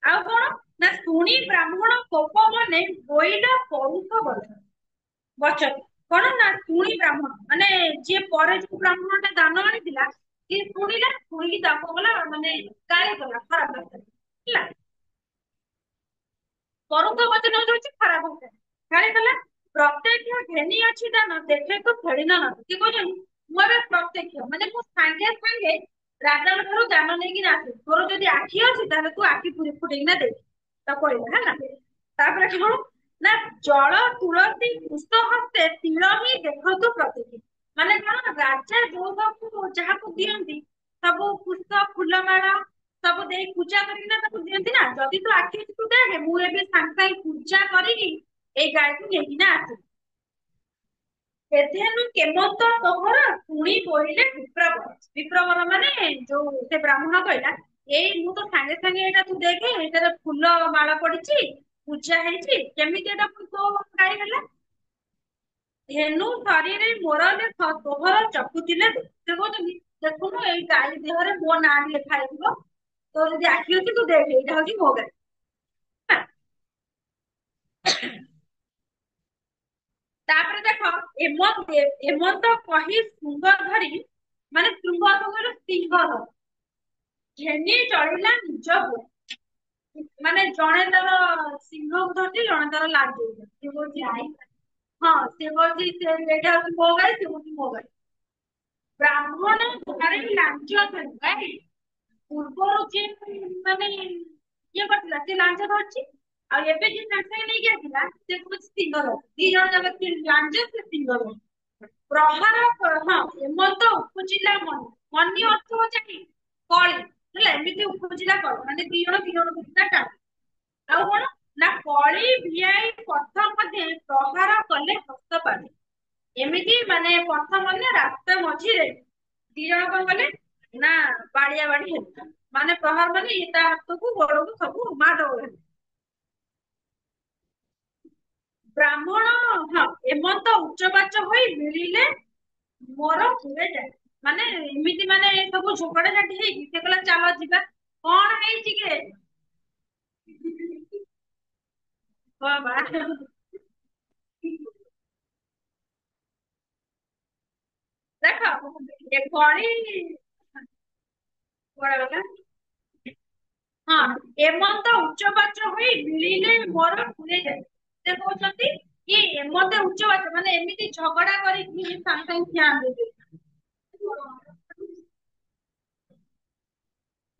ଆଉ କଣ ନା ଶୁଣି ବ୍ରାହ୍ମଣ କୋପ ମନେ ବୋଇଲା ପରୁଷ ବଚନ କଣ ନା ଶୁଣି ବ୍ରାହ୍ମଣ ମାନେ ଯିଏ ପରେ ଯୋଉ ବ୍ରାହ୍ମଣଟା ଦାନ ଆଣିଥିଲା ସିଏ ଶୁଣିଲା ଶୁଣିକି ତାକୁ ଗଲା ମାନେ ଗାଳି କଲା ଖରାପ ଭାଷାରେ ହେଲା ପରୁଷ ବଚନ ହଉଛି ଖରାପ ଭାଷା ଗାଳି କଲା ପ୍ରତ୍ୟକ୍ଷ ଘେନି ଅଛି ଦାନ ଦେଖେ ତ ଫେଡିନ ନ କି କହୁଛନ୍ତି ମୁଁ ଏବେ ପ୍ରତ୍ୟକ୍ଷ ମାନେ ମୁଁ ସାଙ୍ଗେ ସାଙ୍ଗେ ରାଜାଙ୍କ ଠାରୁ ଦାନ ନେଇକି ଆସେ ତୋର ଯଦି ଆଖି ଅଛି ତାହେଲେ ତୁ ଆଖି ଫୁଟେଇକିନା ଦେ ତା କହିଲା ହେଲା ତାପରେ କଣ ନା ଜଳ ତୁଳସୀ କୁଶ ହସ୍ତେ ତିଳ ହିଁ ଦେଖନ୍ତୁ ପ୍ରତ୍ୟକ୍ଷ ମାନେ କଣ ରାଜା ଯୋଉ ସବୁ ଯାହାକୁ ଦିଅନ୍ତି ସବୁ ପୁଷ୍ପ ଫୁଲମାଳ ସବୁ ଦେଇ ପୂଜା କରିକିନା ତାକୁ ଦିଅନ୍ତି ନା ଯଦି ତୁ ଆଖି ତୁ ଦେଖେ ମୁଁ ଏବେ ସାଙ୍ଗେ ସାଙ୍ଗେ ପୂଜା କରିକି ଏଇ ଗାଈକୁ ନେଇକିନା ଆସିବି ସେଦିନୁ କେମନ୍ତ ତୋହର ଶୁଣି କହିଲେ ବିପ୍ରବର ବିପ୍ରବର ମାନେ ଯୋଉ ସେ ବ୍ରାହ୍ମଣ କହିଲା ଏଇ ମୁଁ ତ ସାଙ୍ଗେ ସାଙ୍ଗେ ଏଇଟା ତୁ ଦେଖେ ଏଇଟାରେ ଫୁଲ ମାଳ ପଡିଛି ପୂଜା ହେଇଛି କେମିତି ଏଟା ତୋ ଗାଈ ହେଲା ଧେନୁ ଶରୀରେ ମୋର ଲେଖ ତୋହର ଚକୁଥିଲେ ସେ କହୁଛନ୍ତି ଦେଖୁନୁ ଏଇ ଗାଈ ଦେହରେ ମୋ ନାଁ ଲେଖା ହେଇଥିବ ତୋ ଯଦି ଆଖି ଅଛି ତୁ ଦେଖେ ଏଇଟା ହଉଛି ମୋ ଗାଈ ତାପରେ ଦେଖ ଏମନ୍ତ କହି ଶୃଙ୍ଗ ଧରି ମାନେ ଶୃଙ୍ଗ କହିଲ ସିଂହ ଧରି ଘେନି ଚଳିଲା ନିଜ ମାନେ ଜଣେ ତାର ସିଂହକୁ ଧରିଛି ଜଣେ ତାର ଲାଞ୍ଚ ସେ କହୁଛି ହଁ ସେ କହୁଛି ଏଇଟା ହଉଛି ମୋ ଗାଈ ସେ ହଉଛି ମୋ ଗାଈ ବ୍ରାହ୍ମଣ ଘରେ ଲାଞ୍ଚ ଗାଈ ପୂର୍ବରୁ ଯିଏ ମାନେ ଇଏ କରିଥିଲା ସେ ଲାଞ୍ଚ ଧରିଛି ଆଉ ଏବେ ଯିଏ ସାଙ୍ଗେ ସାଙ୍ଗେ ନେଇକି ଆସିଲା ସେ କହୁଛି ସିଂହ ଧରି ଦି ଜଣ ଯାକ ଲାଞ୍ଚ ସେ ସିଂହ ଧରି ପ୍ରହାର ହଁ ଏମନ୍ତ ଉପୁଜିଲା ମନି ମନି ଅର୍ଥ ହଉଛି କି କଳି ହେଲା ଏମିତି ଉପୁଜିଲା କଳି ମାନେ ଦି ଜଣ ବୁଝିଲା ଟାଣି ଆଉ କଣ ନା କଳି ଭିଆଇ ପଥ ମଧ୍ୟ ପ୍ରହାର କଲେ ହସ୍ତପାତ ଏମିତି ମାନେ ପଥ ମାନେ ରାସ୍ତା ମଝିରେ ଦି ଜଣ କଣ କଲେ ନା ବାଡିଆ ବାଡି ହେଲା ମାନେ ପ୍ରହାର ମାନେ ଇଏ ତା ହାତକୁ ଗୋଡକୁ ସବୁ ମାଡ ହେଲା ବ୍ରାହ୍ମଣ ହଁ ଏମନ୍ତ ଉଚ୍ଚବାଚ ହୋଇ ମିଳିଲେ ମୋର ହୁଏ ଯାଏ ମାନେ ଏମିତି ମାନେ ସବୁ ଝଗଡା ଝାଟି ହେଇକି ସେ କହିଲା ଚାଲ ଯିବା କଣ ହେଇଛି କି ବାବା ଦେଖ ଏ କଳି କୁଆଡେ ଗଲା ହଁ ଏମନ୍ତ ଉଚ୍ଚବାଚ ହୋଇ ମିଳିଲେ ମୋର ହୁଏ ଯାଏ ସେ କହୁଛନ୍ତି କି ଏମନ୍ତ ଉଚ୍ଚବାଚ ମାନେ ଏମିତି ଝଗଡା କରିକି ସାଙ୍ଗେ ସାଙ୍ଗେ ଧ୍ୟାନ ଦେଇଦେବେ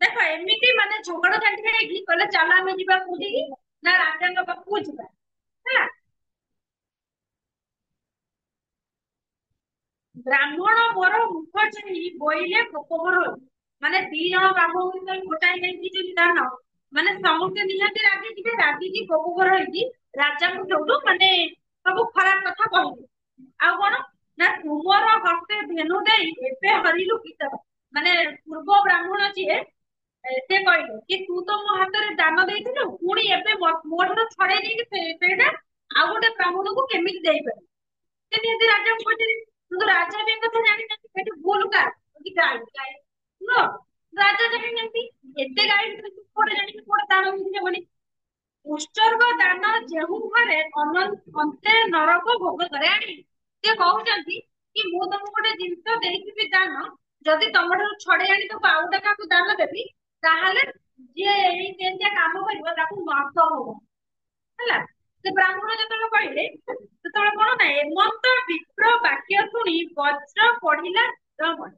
ଦେଖ ଏମିତି ମାନେ ଝଗଡା ଝାଣ୍ଟି ହେଇକି କହିଲେ ଚାଲ ଆମେ ଯିବା କୋଉଠିକି ନା ରାଜାଙ୍କ ପାଖକୁ ଯିବା ହେଲା ବ୍ରାହ୍ମଣ ମୋର ମୁଖ ଚାହିଁ ବୋଇଲେ କୋପଭର ମାନେ ଦି ଜଣ ବ୍ରାହ୍ମଣ ଭିତରେ ଗୋଟାଏ ହେଇକି ଯଦି ଦାନ ମାନେ ସମସ୍ତେ ନିହାତି ରାଗିଯିବେ ରାଗିକି କୋପଭର ହେଇକି ରାଜାଙ୍କୁ ଯୋଉଠୁ ମାନେ ସବୁ ଖରାପ କଥା କହିବେ ଆଉ କଣ ନା ତୁମର ହସ୍ତେ ଧେନୁ ଦେଇ ଏବେ ହରିଲୁ ଗୀତ ମାନେ ପୂର୍ବ ବ୍ରାହ୍ମଣ ଯିଏ ସେ କହିଲେ କି ତୁ ତ ମୋ ହାତରେ ଦାନ ଦେଇଥିଲୁ ପୁଣି ଏବେ ମୋ ଠାରୁ ଛଡେଇ ନେଇକି ସେଇଟା ଆଉ ଗୋଟେ ବ୍ରାହ୍ମଣକୁ କେମିତି ଦେଇପାରିବୁ ସେ ନିହାତି ରାଜାଙ୍କୁ ପଚାରିବେ କିନ୍ତୁ ରାଜା ବି ଏ କଥା ଜାଣିନାହାନ୍ତି ଏଠି ଭୁଲ କାର ହଉଛି ଗାଈ ଗାଈ ନୁହଁ ରାଜା ଜାଣିନାହାନ୍ତି ଏତେ ଗାଈ ଭିତରେ ତୁ କୋଉଟା ଜାଣିକି କୋଉଟା ଦାନ ହଉଛି ବୋଲି ଉତ୍ସର୍ଗ ଦାନ ଯେଉଁ ଘରେ ଅନ୍ତେ ନରକ ଭୋଗ କରେ ଆଣି ସେ କହୁଛନ୍ତି କି ମୁଁ ତମକୁ ଗୋଟେ ଜିନିଷ ଦେଇଥିବି ଦାନ ଯଦି ତମ ଠାରୁ ଛଡେଇ ଆଣି ତମକୁ ଆଉ ଗୋଟେ କାହାକୁ ଦାନ ଦେବି ତାହେଲେ ଯିଏ ଏଇ କେମିତିଆ କାମ କରିବ ତାକୁ ନର୍କ ହବ ହେଲା ସେ ବ୍ରାହ୍ମଣ ଯେତେବେଳେ କହିଲେ ସେତେବେଳେ କଣ ନା ଏମନ୍ତ ବିପ୍ର ବାକ୍ୟ ଶୁଣି ବଜ୍ର ପଡିଲା ରମଣୀ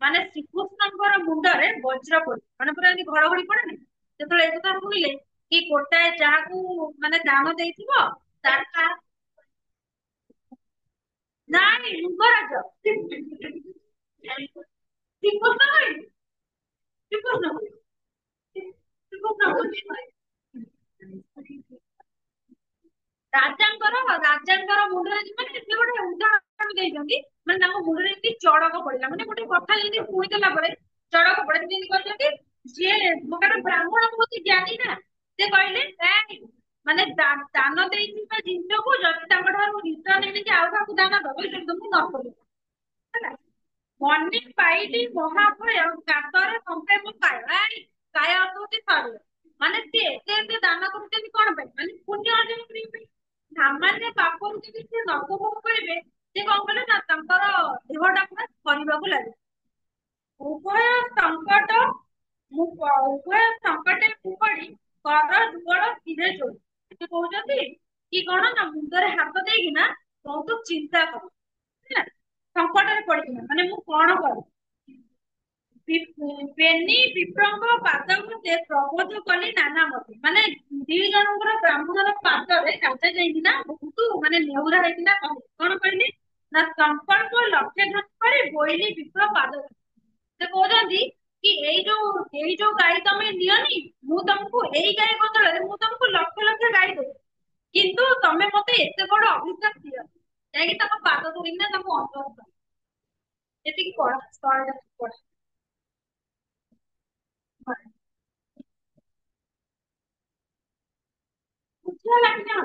ମାନେ ଶ୍ରୀକୃଷ୍ଣଙ୍କର ମୁଣ୍ଡରେ ବଜ୍ର ପଡି ମାନେ ପୁରା ଏମିତି ଘଡଘଡି ପଡେନି ଯେତେବେଳେ ଏ କଥା ଶୁଣିଲେ କି ଗୋଟାଏ ଯାହାକୁ ମାନେ ଦାନ ଦେଇଥିବ ତାର ନାଇଁ ଲିଙ୍ଗରାଜ ଶ୍ରୀକୃଷ୍ଣ କହିଲେ ଶ୍ରୀକୃଷ୍ଣ ଶ୍ରୀକୃଷ୍ଣ ରାଜାଙ୍କର ମୁଣ୍ଡରେ ମାନେ ସେ ଗୋଟେ ଉଦାହରଣ ଦେଇଛନ୍ତି ମାନେ ତାଙ୍କ ମୁଣ୍ଡରେ ଏମିତି ଚଡକ ପଡିଲା ମାନେ ଗୋଟେ କଥା ଯେମିତି ଶୁଣିଦେଲା ପରେ ଚଡ଼କ ପଡେ ଯେମିତି କହିଛନ୍ତି ଯିଏ କାରଣ ବ୍ରାହ୍ମଣ ବହୁତ ଜ୍ଞାନୀ ନା ସେ କହିଲେ "ଏଇ, ମାନେ ଦାନ ଦେଇଥିବା ଜିନିଷକୁ ଯଦି ତାଙ୍କ ଠାରୁ ରିଟର୍ନ ଆଣିକି ଆଉ କାହାକୁ ଦାନ ଦବ ସେଟା ମୁଁ ନ କରିବି ହେଲା। ମନି ପାଇଲି ମହାଭୟ ଗାତରେ କମ୍ପେ ମୁଁ କାୟ ଏଇ କାୟ ଅର୍ଥ ହଉଛି ଶରୀର। ମାନେ ସିଏ ଏତେ ଏତେ ଦାନ କରୁଛନ୍ତି କଣ ପାଇଁ ମାନେ ପୁଣ୍ୟ ଅର୍ଜନ କରିବା ପାଇଁ। ସାମାନ୍ୟ ପାପରୁ ଯଦି ସେ ନର୍କ ଭୋଗ କରିବେ ସେ କଣ କଲେ ନା ତାଙ୍କର ଦେହଟା ପୁରା ଥରିବାକୁ ଲାଗେ। ଉଭୟ ସଙ୍କଟ ଉଭୟ ସଙ୍କଟେ ପଡି କର ଯୁଗଳ ଧୀରେ ଯୋଉ ସେ କହୁଛନ୍ତି କି କଣ ନା ମୁଣ୍ଡରେ ହାତ ଦେଇକିନା ବହୁତ ଚିନ୍ତା କର ହେଲା ସଙ୍କଟରେ ପଡିକିନା ମାନେ ମୁଁ କଣ କରିବି। ବେନି ବିପ୍ରଙ୍କ ପାଦକୁ ସେ ପ୍ରବୋଧ କଲି ନାନା ମତେ ମାନେ ଦି ଜଣଙ୍କର ବ୍ରାହ୍ମଣର ପାଦରେ ରାଜା ଯାଇକିନା ବହୁତ ମାନେ ନେହୁରା ହେଇକିନା କହିଲେ କଣ କହିଲେ ନା ସଂକଳ୍ପ ଲକ୍ଷ୍ୟ ଧ୍ୟାନ କରି ବୋଇଲି ବିପ୍ର ପାଦ ସେ କହୁଛନ୍ତି କି ଏଇ ଯୋଉ ଗାଈ ତମେ ନିଅନି ମୁଁ ତମକୁ ଏଇ ଗାଈ ବଦଳରେ ମୁଁ ତମକୁ ଲକ୍ଷ ଲକ୍ଷ ଗାଈ ଦେବି କିନ୍ତୁ ତମେ ମତେ ଏତେ ବଡ ଅଭିଶାପ ଦିଅ ଯାଇକି ତାଙ୍କ ପାଦ ଧରିକିନା ତାଙ୍କୁ ଅନୁରୋଧ କର ଯେତିକି ପଢା ସ୍ଥଳ ପଢା ବୁଝିବା ଲାଗି ନା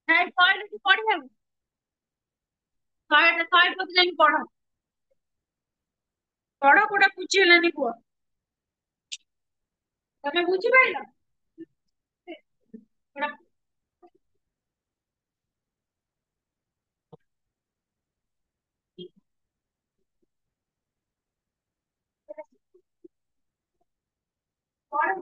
ନାଇଁ କହିଲେ କି ପଢିବାକୁ ଶହେ ପତି ଯାଇକି ପଢ ପଢ କୋଉଟା ବୁଝିହେଲାନି କୁହ ତମେ ବୁଝିପାରିଲ ପଢ।